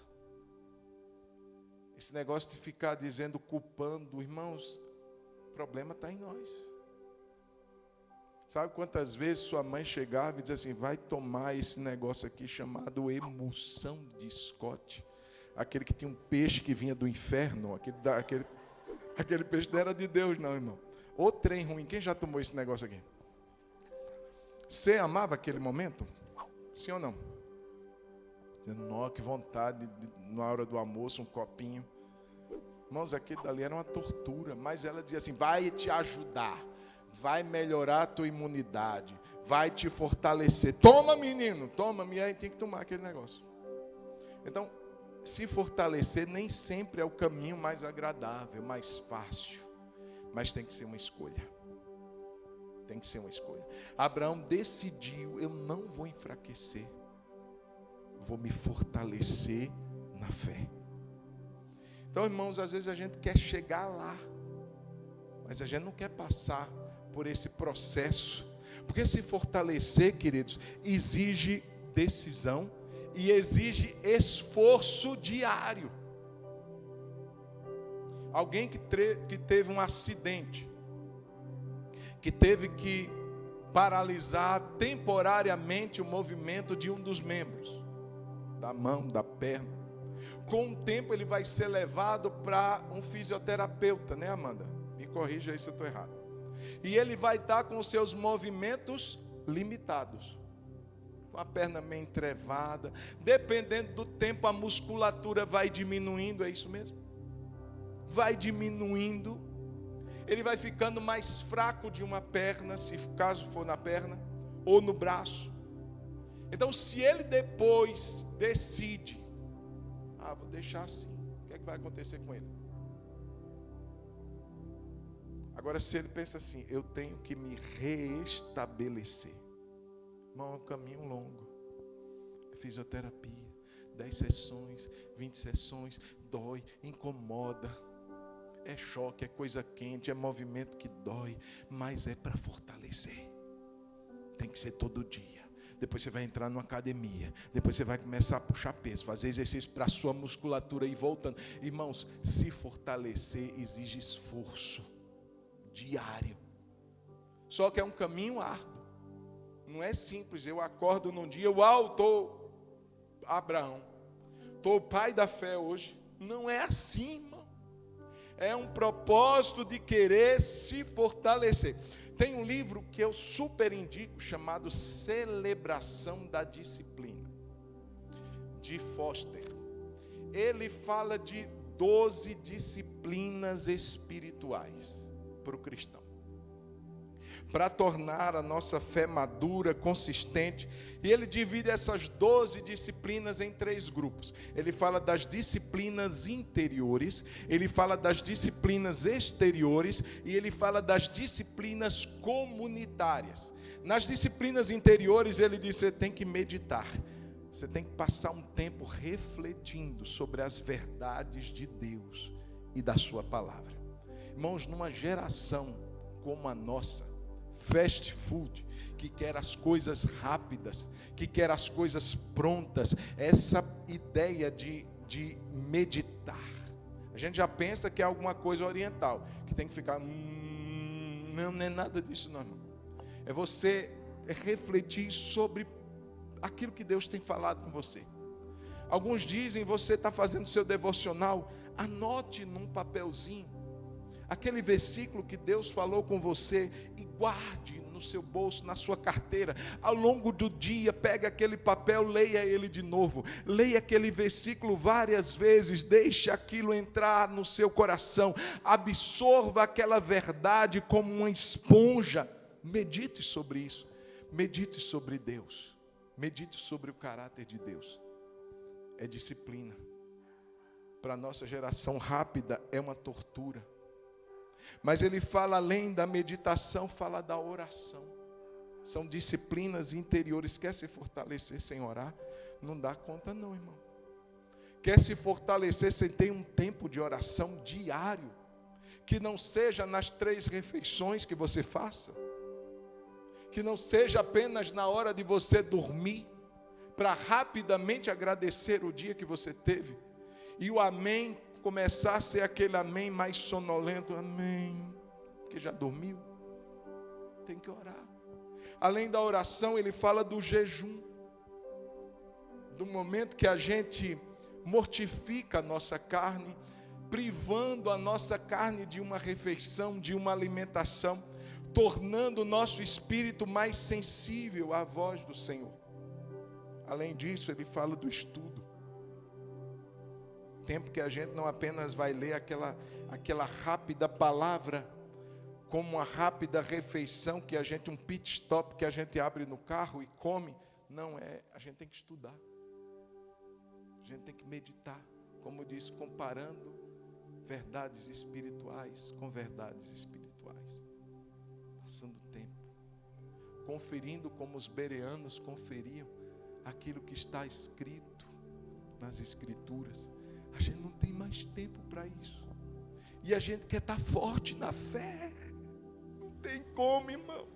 Speaker 1: Esse negócio de ficar dizendo, culpando, irmãos, o problema está em nós. Sabe quantas vezes sua mãe chegava e dizia assim: vai tomar esse negócio aqui chamado emulsão de Scott, aquele que tinha um peixe que vinha do inferno, aquele peixe não era de Deus não, irmão. Ô trem ruim, quem já tomou esse negócio aqui? Você amava aquele momento? Sim ou não? Dizendo, que vontade, na hora do almoço, um copinho. Irmãos, aquilo dali era uma tortura, mas ela dizia assim: vai te ajudar, vai melhorar a tua imunidade, vai te fortalecer. Toma, menino, toma, e aí tem que tomar aquele negócio. Então, se fortalecer nem sempre é o caminho mais agradável, mais fácil, mas tem que ser uma escolha. Tem que ser uma escolha. Abraão decidiu: eu não vou enfraquecer, vou me fortalecer na fé. Então, irmãos, às vezes a gente quer chegar lá, mas a gente não quer passar por esse processo, porque se fortalecer, queridos, exige decisão e exige esforço diário. Alguém que teve um acidente, que teve que paralisar temporariamente o movimento de um dos membros, da mão, da perna. Com o tempo ele vai ser levado para um fisioterapeuta, né, Amanda? Me corrija aí se eu estou errado. E ele vai estar com os seus movimentos limitados, com a perna meio entrevada. Dependendo do tempo, a musculatura vai diminuindo, é isso mesmo? Vai diminuindo. Ele vai ficando mais fraco de uma perna, se caso for na perna, ou no braço. Então, se ele depois decide, vou deixar assim, o que é que vai acontecer com ele? Agora, se ele pensa assim, eu tenho que me reestabelecer. Irmão, é um caminho longo. Fisioterapia, 10 sessões, 20 sessões, dói, incomoda. É choque, é coisa quente, é movimento que dói, mas é para fortalecer. Tem que ser todo dia. Depois você vai entrar numa academia, depois você vai começar a puxar peso, fazer exercício para a sua musculatura e voltando. Irmãos, se fortalecer exige esforço diário. Só que é um caminho árduo. Não é simples. Eu acordo num dia, uau, estou Abraão, estou pai da fé hoje. Não é assim, irmão. É um propósito de querer se fortalecer. Tem um livro que eu super indico, chamado Celebração da Disciplina, de Foster. Ele fala de 12 disciplinas espirituais para o cristão, para tornar a nossa fé madura, consistente. E ele divide essas 12 disciplinas em 3 grupos. Ele fala das disciplinas interiores, ele fala das disciplinas exteriores e ele fala das disciplinas comunitárias. Nas disciplinas interiores ele diz: você tem que meditar, você tem que passar um tempo refletindo sobre as verdades de Deus e da sua palavra. Irmãos, numa geração como a nossa, fast food, que quer as coisas rápidas, que quer as coisas prontas, essa ideia de meditar, a gente já pensa que é alguma coisa oriental, que tem que ficar, não é nada disso não, irmão. É você refletir sobre aquilo que Deus tem falado com você. Alguns dizem, você está fazendo seu devocional, anote num papelzinho aquele versículo que Deus falou com você e guarde no seu bolso, na sua carteira. Ao longo do dia, pega aquele papel, leia ele de novo. Leia aquele versículo várias vezes, deixe aquilo entrar no seu coração. Absorva aquela verdade como uma esponja. Medite sobre isso. Medite sobre Deus. Medite sobre o caráter de Deus. É disciplina. Para a nossa geração rápida, é uma tortura. Mas ele fala, além da meditação, fala da oração. São disciplinas interiores. Quer se fortalecer sem orar? Não dá conta não, irmão. Quer se fortalecer sem ter um tempo de oração diário? Que não seja nas 3 refeições que você faça. Que não seja apenas na hora de você dormir, para rapidamente agradecer o dia que você teve. E o amém começar a ser aquele amém mais sonolento, amém, porque já dormiu, tem que orar. Além da oração, ele fala do jejum, do momento que a gente mortifica a nossa carne, privando a nossa carne de uma refeição, de uma alimentação, tornando o nosso espírito mais sensível à voz do Senhor. Além disso, ele fala do estudo. Tempo que a gente não apenas vai ler aquela rápida palavra, como uma rápida refeição que a gente, um pit stop que a gente abre no carro e come. Não é, a gente tem que estudar. A gente tem que meditar, como eu disse, comparando verdades espirituais com verdades espirituais. Passando tempo, conferindo como os bereanos conferiam aquilo que está escrito nas Escrituras. A gente não tem mais tempo para isso. E a gente quer estar forte na fé. Não tem como, irmão.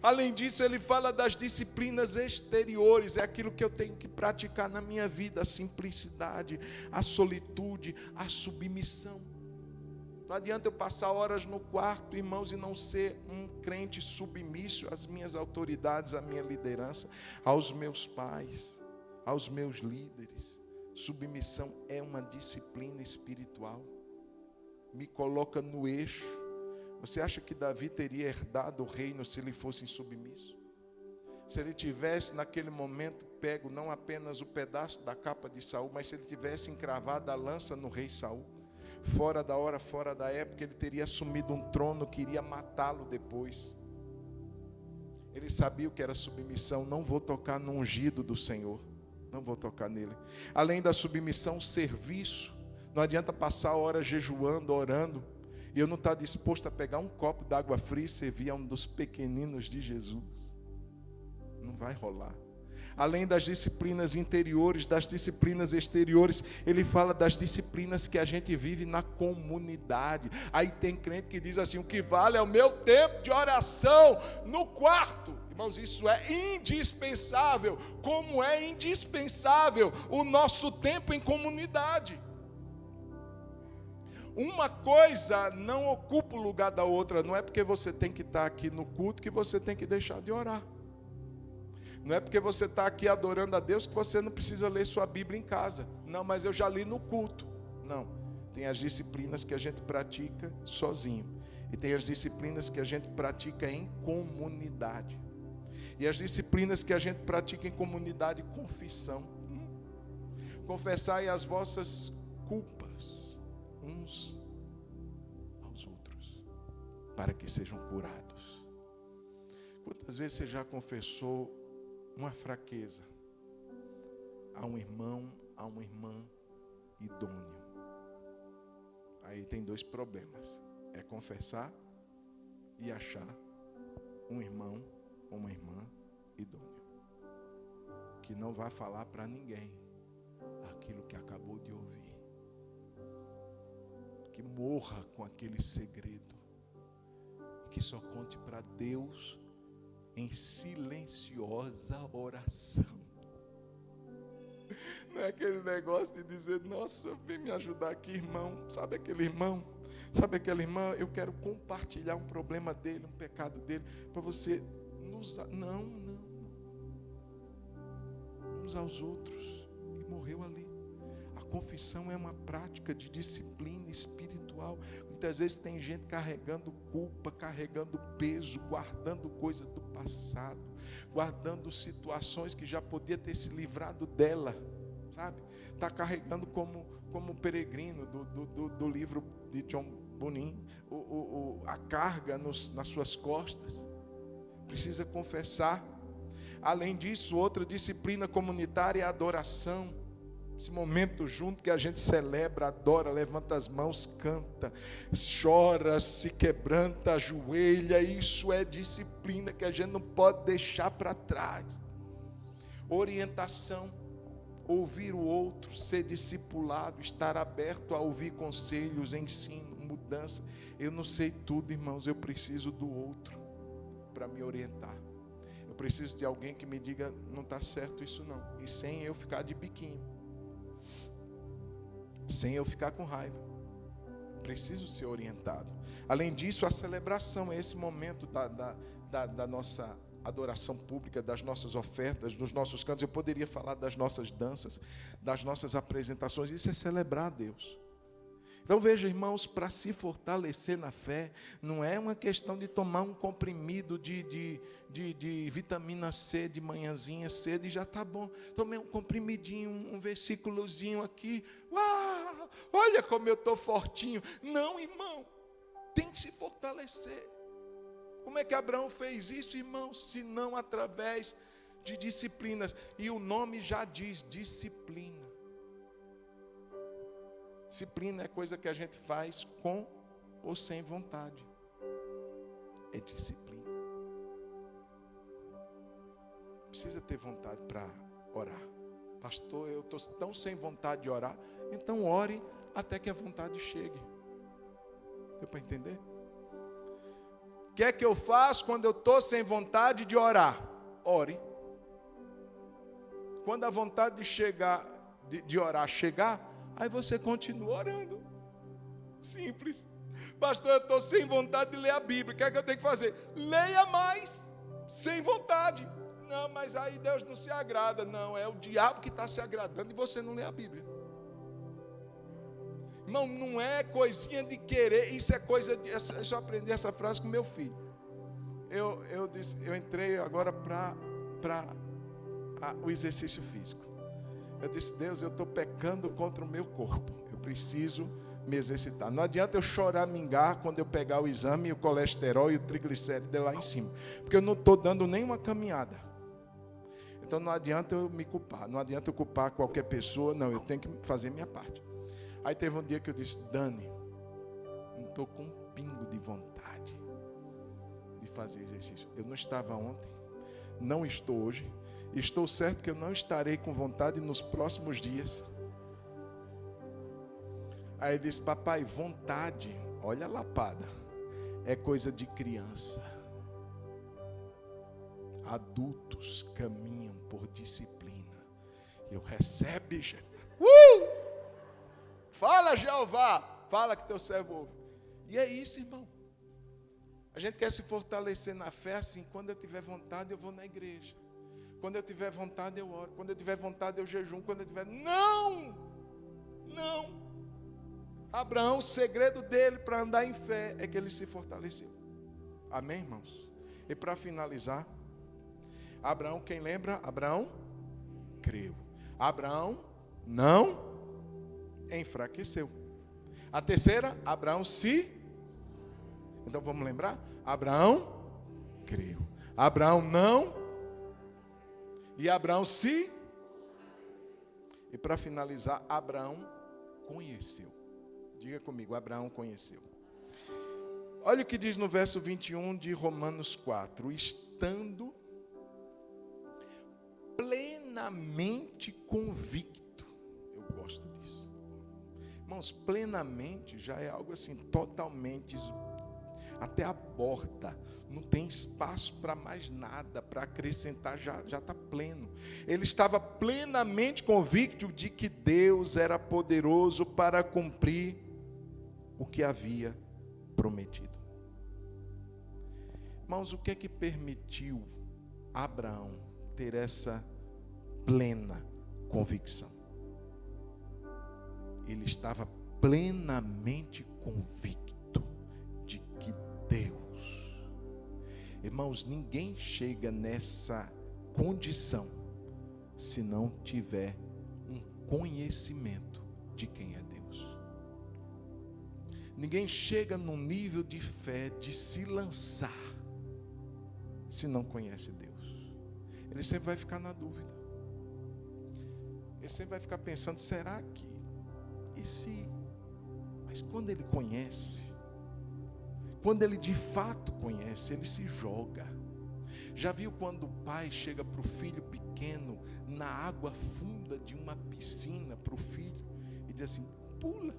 Speaker 1: Além disso, ele fala das disciplinas exteriores. É aquilo que eu tenho que praticar na minha vida. A simplicidade, a solitude, a submissão. Não adianta eu passar horas no quarto, irmãos, e não ser um crente submisso às minhas autoridades, à minha liderança, aos meus pais, aos meus líderes. Submissão é uma disciplina espiritual. Me coloca no eixo. Você acha que Davi teria herdado o reino se ele fosse insubmisso? Se ele tivesse naquele momento pego não apenas o pedaço da capa de Saul, mas se ele tivesse encravado a lança no rei Saul, fora da hora, fora da época, ele teria assumido um trono que iria matá-lo depois. Ele sabia o que era submissão. Não vou tocar no ungido do Senhor. Não vou tocar nele. Além da submissão, serviço. Não adianta passar horas jejuando, orando, E eu não estou disposto a pegar um copo d'água fria e servir a um dos pequeninos de Jesus. Não vai rolar. Além das disciplinas interiores, das disciplinas exteriores, ele fala das disciplinas que a gente vive na comunidade. Aí tem crente que diz assim: o que vale é o meu tempo de oração no quarto. Irmãos, isso é indispensável, como é indispensável o nosso tempo em comunidade. Uma coisa não ocupa o lugar da outra. Não é porque você tem que estar aqui no culto que você tem que deixar de orar. Não é porque você está aqui adorando a Deus que você não precisa ler sua Bíblia em casa. Não, mas eu já li no culto. Não. Tem as disciplinas que a gente pratica sozinho. E tem as disciplinas que a gente pratica em comunidade. E as disciplinas que a gente pratica em comunidade, confissão. Confessai as vossas culpas uns aos outros, para que sejam curados. Quantas vezes você já confessou uma fraqueza a um irmão, a uma irmã idôneo? Aí tem dois problemas: é confessar e achar um irmão ou uma irmã idôneo, que não vai falar para ninguém aquilo que acabou de ouvir, que morra com aquele segredo, que só conte para Deus em silenciosa oração. Não é aquele negócio de dizer: nossa, vem me ajudar aqui, irmão. Sabe aquele irmão? Sabe aquela irmã? Eu quero compartilhar um problema dele, um pecado dele, para você nos... Não. Uns aos outros. E morreu ali. A confissão é uma prática de disciplina espiritual. Muitas vezes tem gente carregando culpa, carregando peso, guardando coisa do passado, guardando situações que já podia ter se livrado dela, sabe? Está carregando como peregrino do livro de John Bunyan, a carga nas suas costas. Precisa confessar. Além disso, outra disciplina comunitária é a adoração. Esse momento junto que a gente celebra, adora, levanta as mãos, canta, chora, se quebranta, ajoelha. Isso é disciplina que a gente não pode deixar para trás. Orientação, ouvir o outro, ser discipulado, estar aberto a ouvir conselhos, ensino, mudança. Eu não sei tudo, irmãos, eu preciso do outro para me orientar. Eu preciso de alguém que me diga: não está certo isso não, e sem eu ficar de biquinho, sem eu ficar com raiva. Preciso ser orientado. Além disso, a celebração é esse momento da nossa adoração pública, das nossas ofertas, dos nossos cantos. Eu poderia falar das nossas danças, das nossas apresentações. Isso é celebrar a Deus. Então veja, irmãos, para se fortalecer na fé, não é uma questão de tomar um comprimido de vitamina C de manhãzinha cedo e já está bom. Tomei um comprimidinho, um versículozinho aqui. Uau, olha como eu estou fortinho. Não, irmão, tem que se fortalecer. Como é que Abraão fez isso, irmãos? Se não através de disciplinas. E o nome já diz: disciplina. Disciplina é coisa que a gente faz com ou sem vontade. É disciplina. Precisa ter vontade para orar. Pastor, eu estou tão sem vontade de orar. Então ore até que a vontade chegue. Deu para entender? O que é que eu faço quando eu estou sem vontade de orar? Ore. Quando a vontade de orar chegar, aí você continua orando. Simples. Pastor, eu estou sem vontade de ler a Bíblia. O que é que eu tenho que fazer? Leia mais. Sem vontade. Não, mas aí Deus não se agrada. Não, é o diabo que está se agradando e você não lê a Bíblia. Irmão, não é coisinha de querer. Isso é coisa de... Eu só aprendi essa frase com meu filho. Eu entrei agora para o exercício físico. Eu disse: Deus, eu estou pecando contra o meu corpo. Eu preciso me exercitar. Não adianta eu choramingar quando eu pegar o exame e o colesterol e o triglicéride de lá em cima. Porque eu não estou dando nenhuma caminhada. Então não adianta eu me culpar. Não adianta eu culpar qualquer pessoa. Não, eu tenho que fazer minha parte. Aí teve um dia que eu disse: Dani, não estou com um pingo de vontade de fazer exercício. Eu não estava ontem, não estou hoje, estou certo que eu não estarei com vontade nos próximos dias. Aí ele disse: papai, vontade, olha a lapada, é coisa de criança. Adultos caminham por disciplina. Eu recebe, fala, Jeová, fala que teu servo ouve. E é isso, irmão. A gente quer se fortalecer na fé assim: quando eu tiver vontade, eu vou na igreja. Quando eu tiver vontade, eu oro. Quando eu tiver vontade, eu jejum. Quando eu tiver... Não! Abraão, o segredo dele para andar em fé é que ele se fortaleceu. Amém, irmãos? E para finalizar, Abraão, quem lembra? Abraão creu. Abraão não enfraqueceu. A terceira, Abraão se... Então vamos lembrar? Abraão creu. Abraão não. E Abraão se... E para finalizar, Abraão conheceu. Diga comigo, Abraão conheceu. Olha o que diz no verso 21 de Romanos 4. Estando plenamente convicto. Eu gosto disso. Irmãos, plenamente já é algo assim, totalmente, até a borda. Não tem espaço para mais nada, para acrescentar, já está pleno. Ele estava plenamente convicto de que Deus era poderoso para cumprir o que havia prometido. Irmãos, o que é que permitiu Abraão ter essa plena convicção? Ele estava plenamente convicto de que Deus... Irmãos, ninguém chega nessa condição se não tiver um conhecimento de quem é Deus. Ninguém chega num nível de fé de se lançar se não conhece Deus. Ele sempre vai ficar na dúvida. Ele sempre vai ficar pensando: será que? E se? Mas quando ele conhece, quando ele de fato conhece, ele se joga. Já viu quando o pai chega para o filho pequeno na água funda de uma piscina para o filho e diz assim: pula.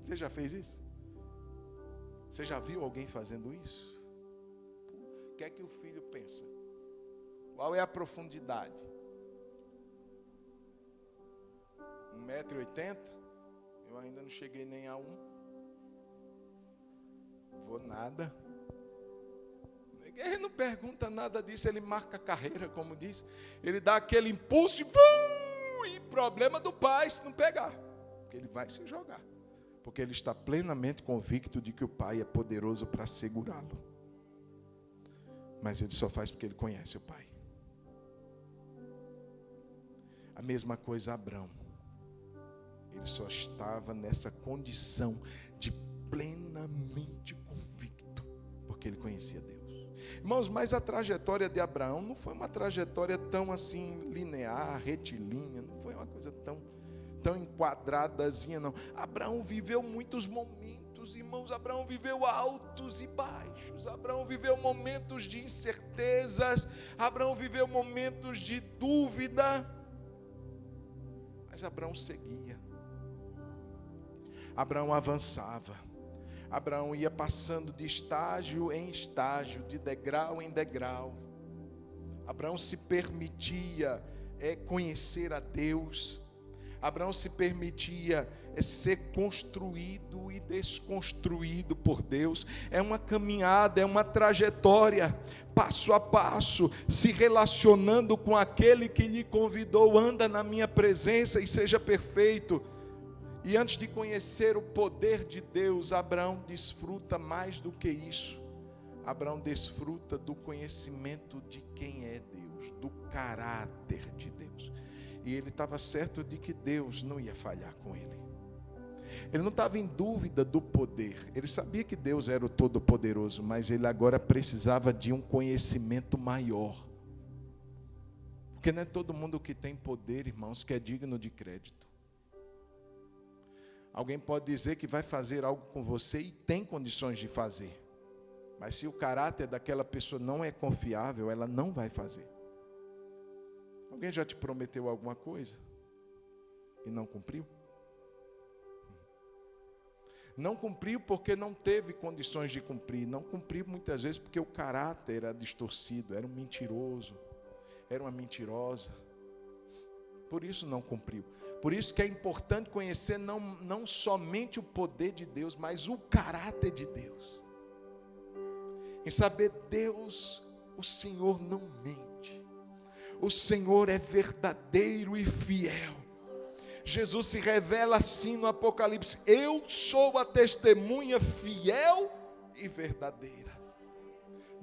Speaker 1: Você já fez isso? Você já viu alguém fazendo isso? O que é que o filho pensa? Qual é a profundidade? 1,80 m? Eu ainda não cheguei nem a 1. Vou nada. Ele não pergunta nada disso, ele marca a carreira, como diz. Ele dá aquele impulso e problema do pai se não pegar. Porque ele vai se jogar. Porque ele está plenamente convicto de que o pai é poderoso para segurá-lo. Mas ele só faz porque ele conhece o pai. A mesma coisa Abraão. Ele só estava nessa condição de plenamente convicto, porque ele conhecia Deus. Irmãos, mas a trajetória de Abraão não foi uma trajetória tão assim linear, retilínea, não foi uma coisa tão enquadradazinha, não. Abraão viveu muitos momentos, irmãos. Abraão viveu altos e baixos. Abraão viveu momentos de incertezas. Abraão viveu momentos de dúvida. Mas Abraão seguia. Abraão avançava. Abraão ia passando de estágio em estágio, de degrau em degrau. Abraão se permitia conhecer a Deus. Abraão se permitia ser construído e desconstruído por Deus. É uma caminhada, é uma trajetória, passo a passo, se relacionando com aquele que lhe convidou. Anda na minha presença e seja perfeito. E antes de conhecer o poder de Deus, Abraão desfruta mais do que isso. Abraão desfruta do conhecimento de quem é Deus, do caráter de Deus. E ele estava certo de que Deus não ia falhar com ele. Ele não estava em dúvida do poder. Ele sabia que Deus era o Todo-Poderoso, mas ele agora precisava de um conhecimento maior. Porque não é todo mundo que tem poder, irmãos, que é digno de crédito. Alguém pode dizer que vai fazer algo com você e tem condições de fazer. Mas se o caráter daquela pessoa não é confiável, ela não vai fazer. Alguém já te prometeu alguma coisa e não cumpriu? Não cumpriu porque não teve condições de cumprir. Não cumpriu muitas vezes porque o caráter era distorcido, era um mentiroso, era uma mentirosa. Por isso não cumpriu. Por isso que é importante conhecer não somente o poder de Deus, mas o caráter de Deus. Em saber, Deus, o Senhor não mente. O Senhor é verdadeiro e fiel. Jesus se revela assim no Apocalipse: eu sou a testemunha fiel e verdadeira.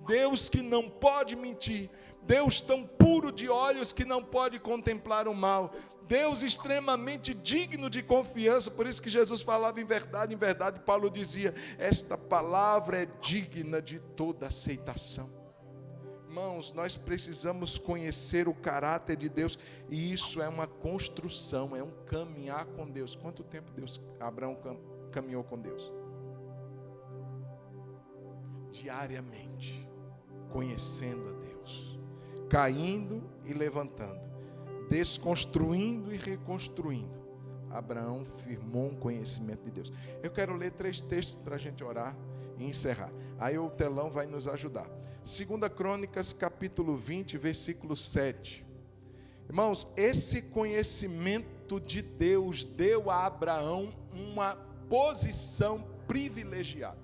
Speaker 1: Deus que não pode mentir, Deus tão puro de olhos que não pode contemplar o mal, Deus extremamente digno de confiança. Por isso que Jesus falava em verdade, Paulo dizia: esta palavra é digna de toda aceitação. Irmãos, nós precisamos conhecer o caráter de Deus, e isso é uma construção, é um caminhar com Deus. Quanto tempo Abraão caminhou com Deus? Diariamente, conhecendo a Deus, caindo e levantando, desconstruindo e reconstruindo. Abraão firmou um conhecimento de Deus. Eu quero ler 3 textos para a gente orar e encerrar. Aí o telão vai nos ajudar. 2 Crônicas, capítulo 20, versículo 7. Irmãos, esse conhecimento de Deus deu a Abraão uma posição privilegiada.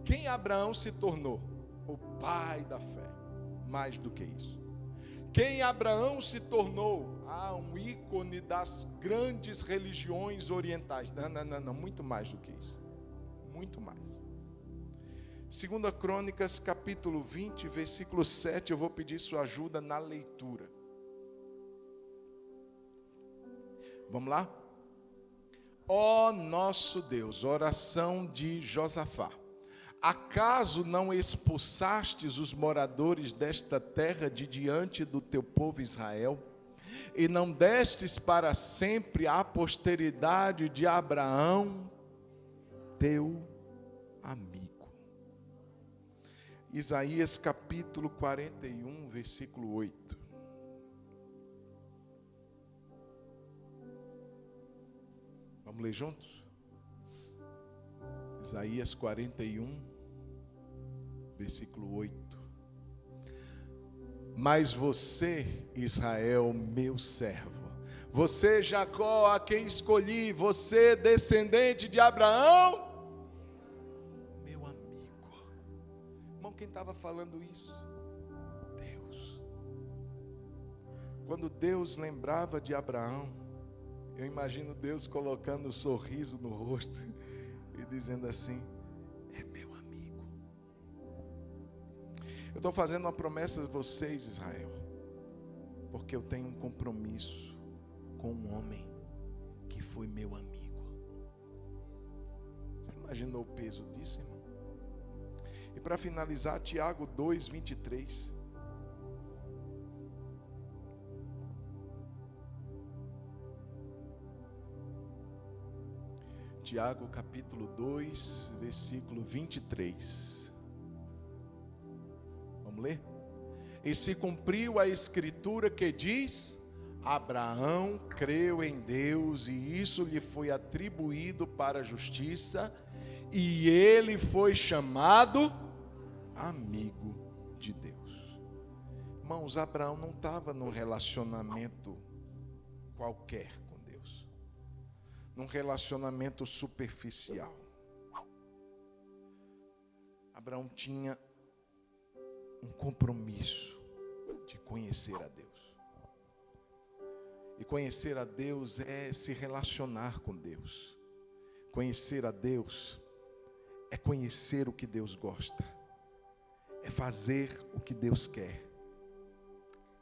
Speaker 1: Quem Abraão se tornou? O pai da fé. Mais do que isso. Quem Abraão se tornou? Um ícone das grandes religiões orientais. Não, muito mais do que isso. Muito mais. 2 Crônicas, capítulo 20, versículo 7, eu vou pedir sua ajuda na leitura. Vamos lá? Ó nosso Deus, oração de Josafá. Acaso não expulsastes os moradores desta terra de diante do teu povo Israel? E não destes para sempre a posteridade de Abraão, teu amigo. Isaías capítulo 41, versículo 8. Vamos ler juntos? Isaías 41, versículo 8. Mas você, Israel, meu servo, você, Jacó, a quem escolhi, você, descendente de Abraão, meu amigo. Irmão, quem estava falando isso? Deus. Quando Deus lembrava de Abraão, eu imagino Deus colocando um sorriso no rosto e dizendo assim: é meu amigo. Eu estou fazendo uma promessa a vocês, Israel, porque eu tenho um compromisso com um homem que foi meu amigo. Você imaginou o peso disso, irmão? E para finalizar, Tiago 2, 23. Tiago capítulo 2, versículo 23. Vamos ler? E se cumpriu a escritura que diz: Abraão creu em Deus e isso lhe foi atribuído para a justiça, e ele foi chamado amigo de Deus. Irmãos, Abraão não estava num relacionamento qualquer, num relacionamento superficial. Abraão tinha um compromisso de conhecer a Deus. E conhecer a Deus é se relacionar com Deus. Conhecer a Deus é conhecer o que Deus gosta. É fazer o que Deus quer.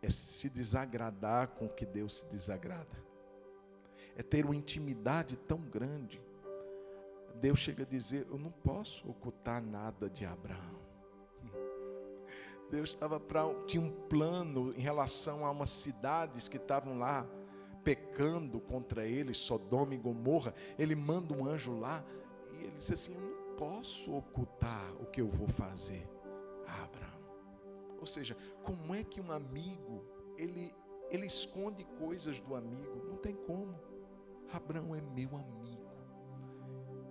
Speaker 1: É se desagradar com o que Deus se desagrada. É ter uma intimidade tão grande. Deus chega a dizer: eu não posso ocultar nada de Abraão. Deus tinha um plano em relação a umas cidades que estavam lá pecando contra ele, Sodoma e Gomorra, ele manda um anjo lá e ele diz assim: eu não posso ocultar o que eu vou fazer a Abraão. Ou seja, como é que um amigo, ele esconde coisas do amigo? Não tem como. Abraão é meu amigo,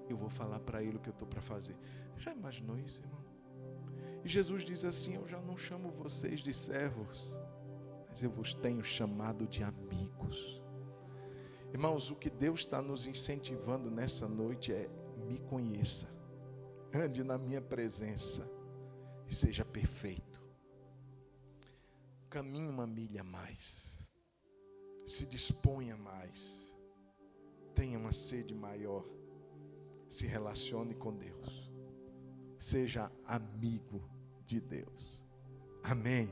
Speaker 1: eu vou falar para ele o que eu estou para fazer. Já imaginou isso, irmão? E Jesus diz assim: eu já não chamo vocês de servos, mas eu vos tenho chamado de amigos. Irmãos, o que Deus está nos incentivando nessa noite é: me conheça, ande na minha presença e seja perfeito. Caminhe uma milha a mais, se disponha mais, tenha uma sede maior, se relacione com Deus, seja amigo de Deus. Amém?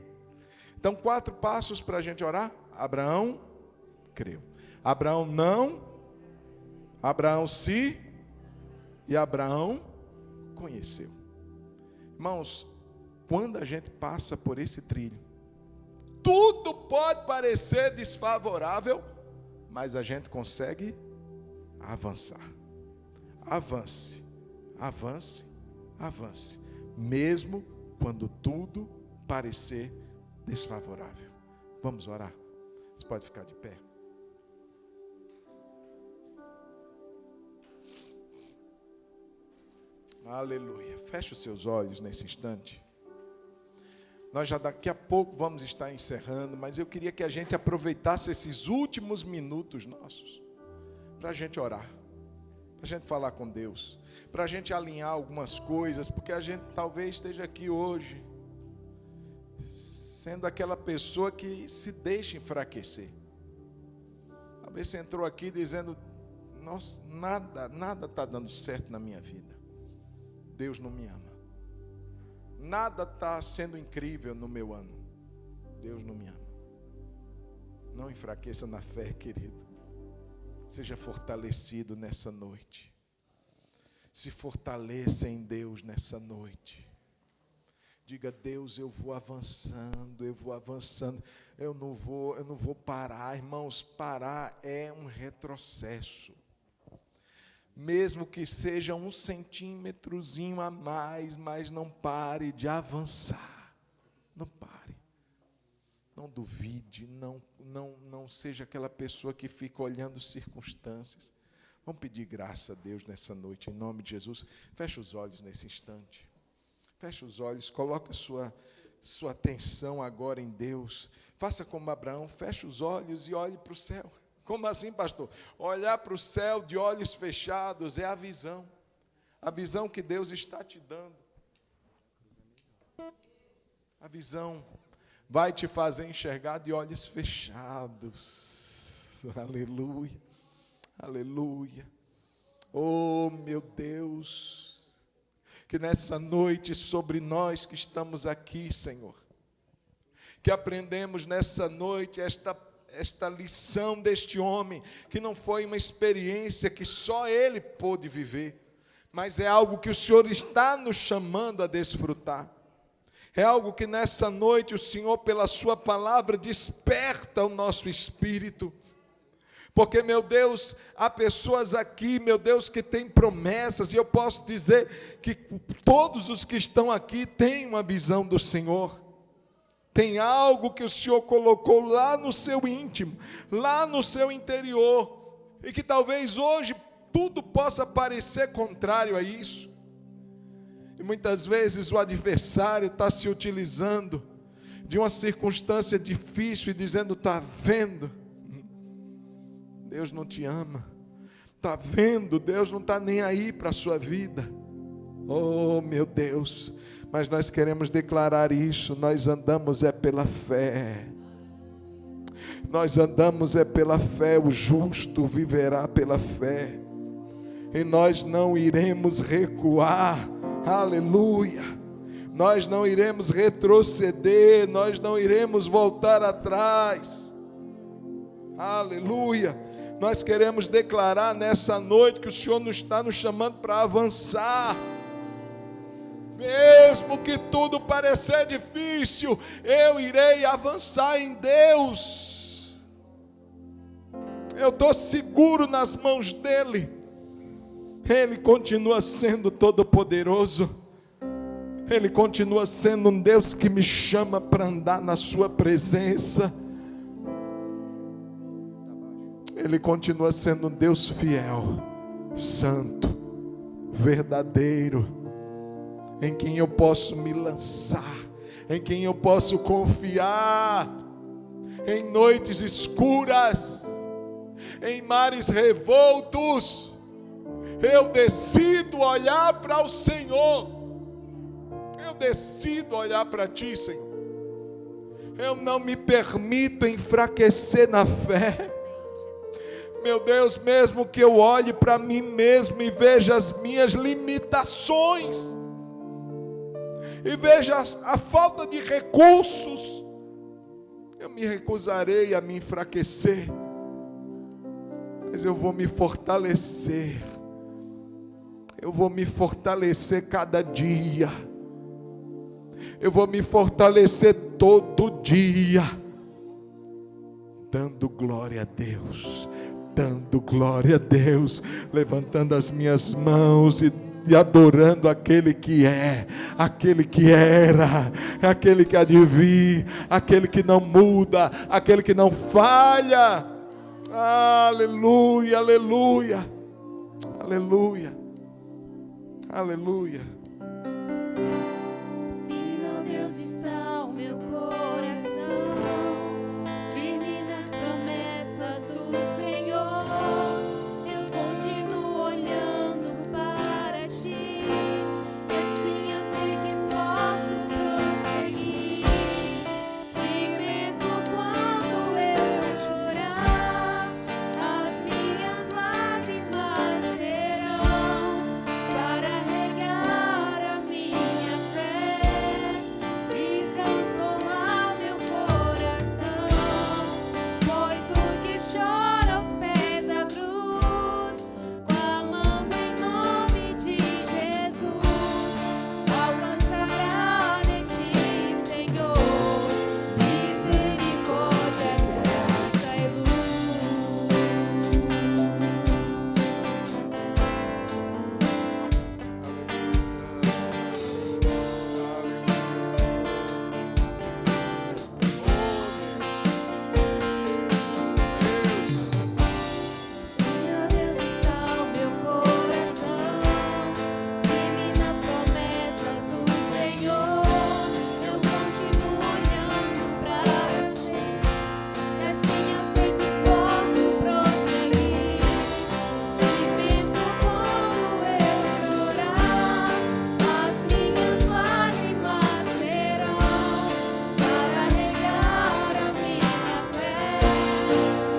Speaker 1: Então, 4 passos para a gente orar. Abraão creu. Abraão não. Abraão se. E Abraão conheceu. Irmãos, quando a gente passa por esse trilho, tudo pode parecer desfavorável, mas a gente consegue avançar. Avance, avance, avance, mesmo quando tudo parecer desfavorável. Vamos orar? Você pode ficar de pé. Aleluia. Feche os seus olhos nesse instante. Nós já daqui a pouco vamos estar encerrando, mas eu queria que a gente aproveitasse esses últimos minutos nossos para a gente orar, para a gente falar com Deus, para a gente alinhar algumas coisas, porque a gente talvez esteja aqui hoje sendo aquela pessoa que se deixa enfraquecer. Talvez você entrou aqui dizendo: nossa, nada está dando certo na minha vida, Deus não me ama. Nada está sendo incrível no meu ano, Deus não me ama. Não enfraqueça na fé, querido. Seja fortalecido nessa noite. Se fortaleça em Deus nessa noite. Diga: Deus, eu vou avançando, eu não vou parar. Irmãos, parar é um retrocesso. Mesmo que seja 1 centímetrozinho a mais, mas não pare de avançar. Não pare. Não duvide, não seja aquela pessoa que fica olhando circunstâncias. Vamos pedir graça a Deus nessa noite, em nome de Jesus. Feche os olhos nesse instante. Feche os olhos, coloque a sua atenção agora em Deus. Faça como Abraão, feche os olhos e olhe para o céu. Como assim, pastor? Olhar para o céu de olhos fechados é a visão que Deus está te dando. A visão vai te fazer enxergar de olhos fechados. Aleluia, aleluia. Oh, meu Deus, que nessa noite sobre nós que estamos aqui, Senhor, que aprendemos nessa noite esta lição deste homem, que não foi uma experiência que só ele pôde viver, mas é algo que o Senhor está nos chamando a desfrutar. É algo que nessa noite o Senhor, pela sua palavra, desperta o nosso espírito. Porque, meu Deus, há pessoas aqui, meu Deus, que têm promessas, e eu posso dizer que todos os que estão aqui têm uma visão do Senhor. Tem algo que o Senhor colocou lá no seu íntimo, lá no seu interior, e que talvez hoje tudo possa parecer contrário a isso. E muitas vezes o adversário está se utilizando de uma circunstância difícil e dizendo: está vendo, Deus não te ama, está vendo, Deus não está nem aí para a sua vida. Oh, meu Deus, mas nós queremos declarar isso. Nós andamos pela fé. Nós andamos pela fé. O justo viverá pela fé. E nós não iremos recuar. Aleluia. Nós não iremos retroceder. Nós não iremos voltar atrás. Aleluia. Nós queremos declarar nessa noite que o Senhor está nos chamando para avançar. Mesmo que tudo parecer difícil, eu irei avançar em Deus. Eu estou seguro nas mãos dEle. Ele continua sendo todo-poderoso. Ele continua sendo um Deus que me chama para andar na sua presença. Ele continua sendo um Deus fiel, santo, verdadeiro, em quem eu posso me lançar, em quem eu posso confiar, em noites escuras, em mares revoltos. Eu decido olhar para o Senhor. Eu decido olhar para Ti, Senhor. Eu não me permito enfraquecer na fé. Meu Deus, mesmo que eu olhe para mim mesmo e veja as minhas limitações, e veja a falta de recursos, eu me recusarei a me enfraquecer, mas eu vou me fortalecer. Eu vou me fortalecer cada dia. Eu vou me fortalecer todo dia, dando glória a Deus, dando glória a Deus, levantando as minhas mãos e adorando aquele que é, aquele que era, aquele que há de vir, aquele que não muda, aquele que não falha. Aleluia, aleluia, aleluia, aleluia.
Speaker 2: Firme, ó Deus, está o meu coração, firme nas promessas do Senhor. Eu continuo olhando para Ti, e assim eu sei que posso prosseguir. E mesmo quando eu chorar, as minhas lágrimas serão para regar a minha fé e transformar meu coração. Pois o que chora aos pés da cruz, clamando em nome de Jesus, alcançará de Ti, Senhor, misericórdia, graça e luz. Meu Deus, está o meu coração, firme nas promessas do Senhor. Eu continuo olhando pra Você, e assim eu sei que posso prosseguir. E mesmo quando eu chorar, as minhas lágrimas serão para regar a minha fé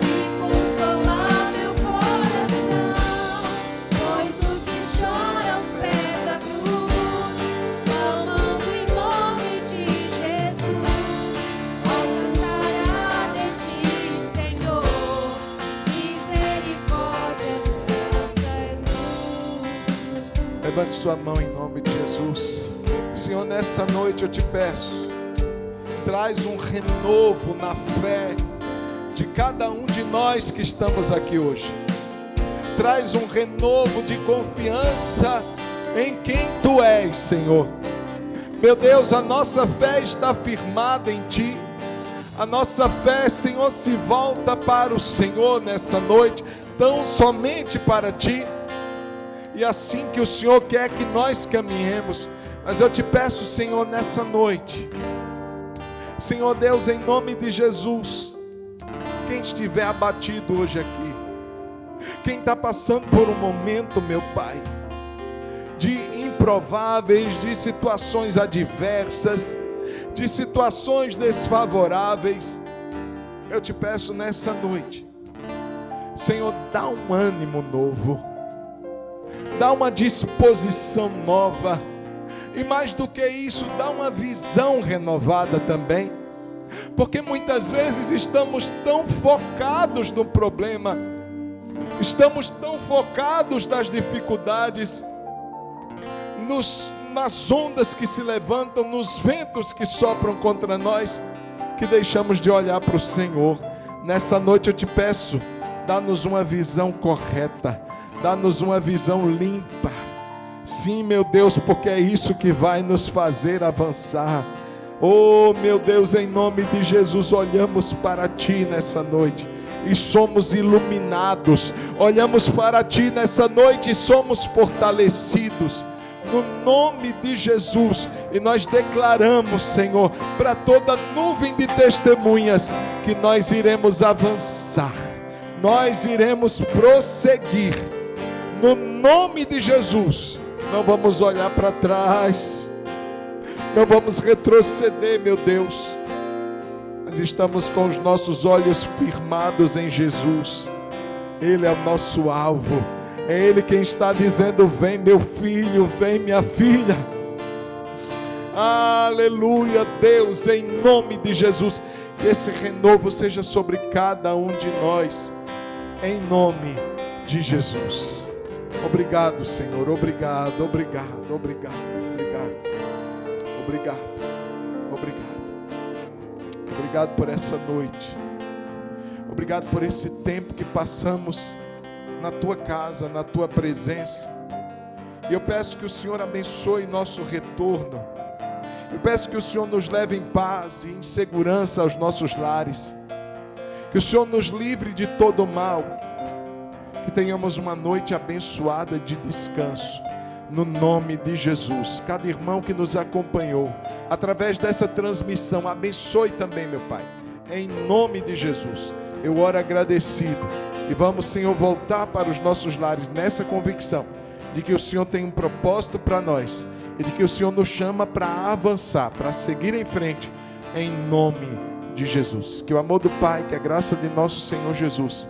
Speaker 2: e consolar meu coração. Pois o que chora aos pés da cruz, clamando em nome de Jesus, alcançará de Ti, Senhor, misericórdia, graça e luz.
Speaker 1: Levante sua mão em nome de Jesus. Senhor, nessa noite eu te peço, traz um renovo na fé de cada um de nós que estamos aqui hoje. Traz um renovo de confiança em quem Tu és, Senhor. Meu Deus, a nossa fé está firmada em Ti. A nossa fé, Senhor, se volta para o Senhor nessa noite, tão somente para Ti. E assim que o Senhor quer que nós caminhemos. Mas eu te peço, Senhor, nessa noite, Senhor Deus, em nome de Jesus, quem estiver abatido hoje aqui, quem está passando por um momento, meu Pai, de improváveis, de situações adversas, de situações desfavoráveis, eu te peço nessa noite, Senhor, dá um ânimo novo, dá uma disposição nova, e mais do que isso, dá uma visão renovada também, porque muitas vezes estamos tão focados no problema, estamos tão focados nas dificuldades, nas ondas que se levantam, nos ventos que sopram contra nós, que deixamos de olhar para o Senhor. Nessa noite eu te peço, Dá-nos uma visão correta. Dá-nos uma visão limpa. Sim, meu Deus, porque é isso que vai nos fazer avançar. Oh, meu Deus, em nome de Jesus, olhamos para Ti nessa noite e somos iluminados. Olhamos para Ti nessa noite e somos fortalecidos. No nome de Jesus. E nós declaramos, Senhor, para toda nuvem de testemunhas, que nós iremos avançar. Nós iremos prosseguir. No nome de Jesus. Não vamos olhar para trás. Não vamos retroceder, meu Deus. Mas estamos com os nossos olhos firmados em Jesus. Ele é o nosso alvo. É Ele quem está dizendo: vem meu filho, vem minha filha. Aleluia, Deus, em nome de Jesus. Que esse renovo seja sobre cada um de nós. Em nome de Jesus. Obrigado, Senhor. Obrigado, obrigado, obrigado, obrigado. Obrigado, obrigado. Obrigado por essa noite. Obrigado por esse tempo que passamos na Tua casa, na Tua presença. E eu peço que o Senhor abençoe nosso retorno. Eu peço que o Senhor nos leve em paz e em segurança aos nossos lares. Que o Senhor nos livre de todo mal. Que tenhamos uma noite abençoada de descanso. No nome de Jesus. Cada irmão que nos acompanhou através dessa transmissão, abençoe também, meu Pai. Em nome de Jesus. Eu oro agradecido. E vamos, Senhor, voltar para os nossos lares nessa convicção de que o Senhor tem um propósito para nós e de que o Senhor nos chama para avançar, para seguir em frente, em nome de Jesus. Que o amor do Pai, que a graça de nosso Senhor Jesus,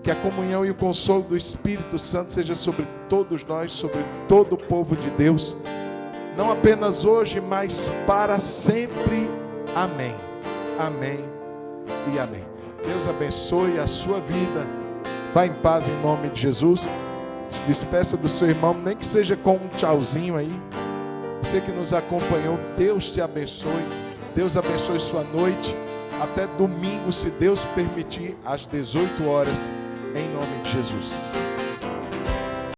Speaker 1: que a comunhão e o consolo do Espírito Santo seja sobre todos nós, sobre todo o povo de Deus, não apenas hoje, mas para sempre. Amém. Amém e amém. Deus abençoe a sua vida. Vá em paz em nome de Jesus. Se despeça do seu irmão, nem que seja com um tchauzinho aí. Você que nos acompanhou, Deus te abençoe. Deus abençoe sua noite. Até domingo, se Deus permitir, às 18 horas, em nome de Jesus.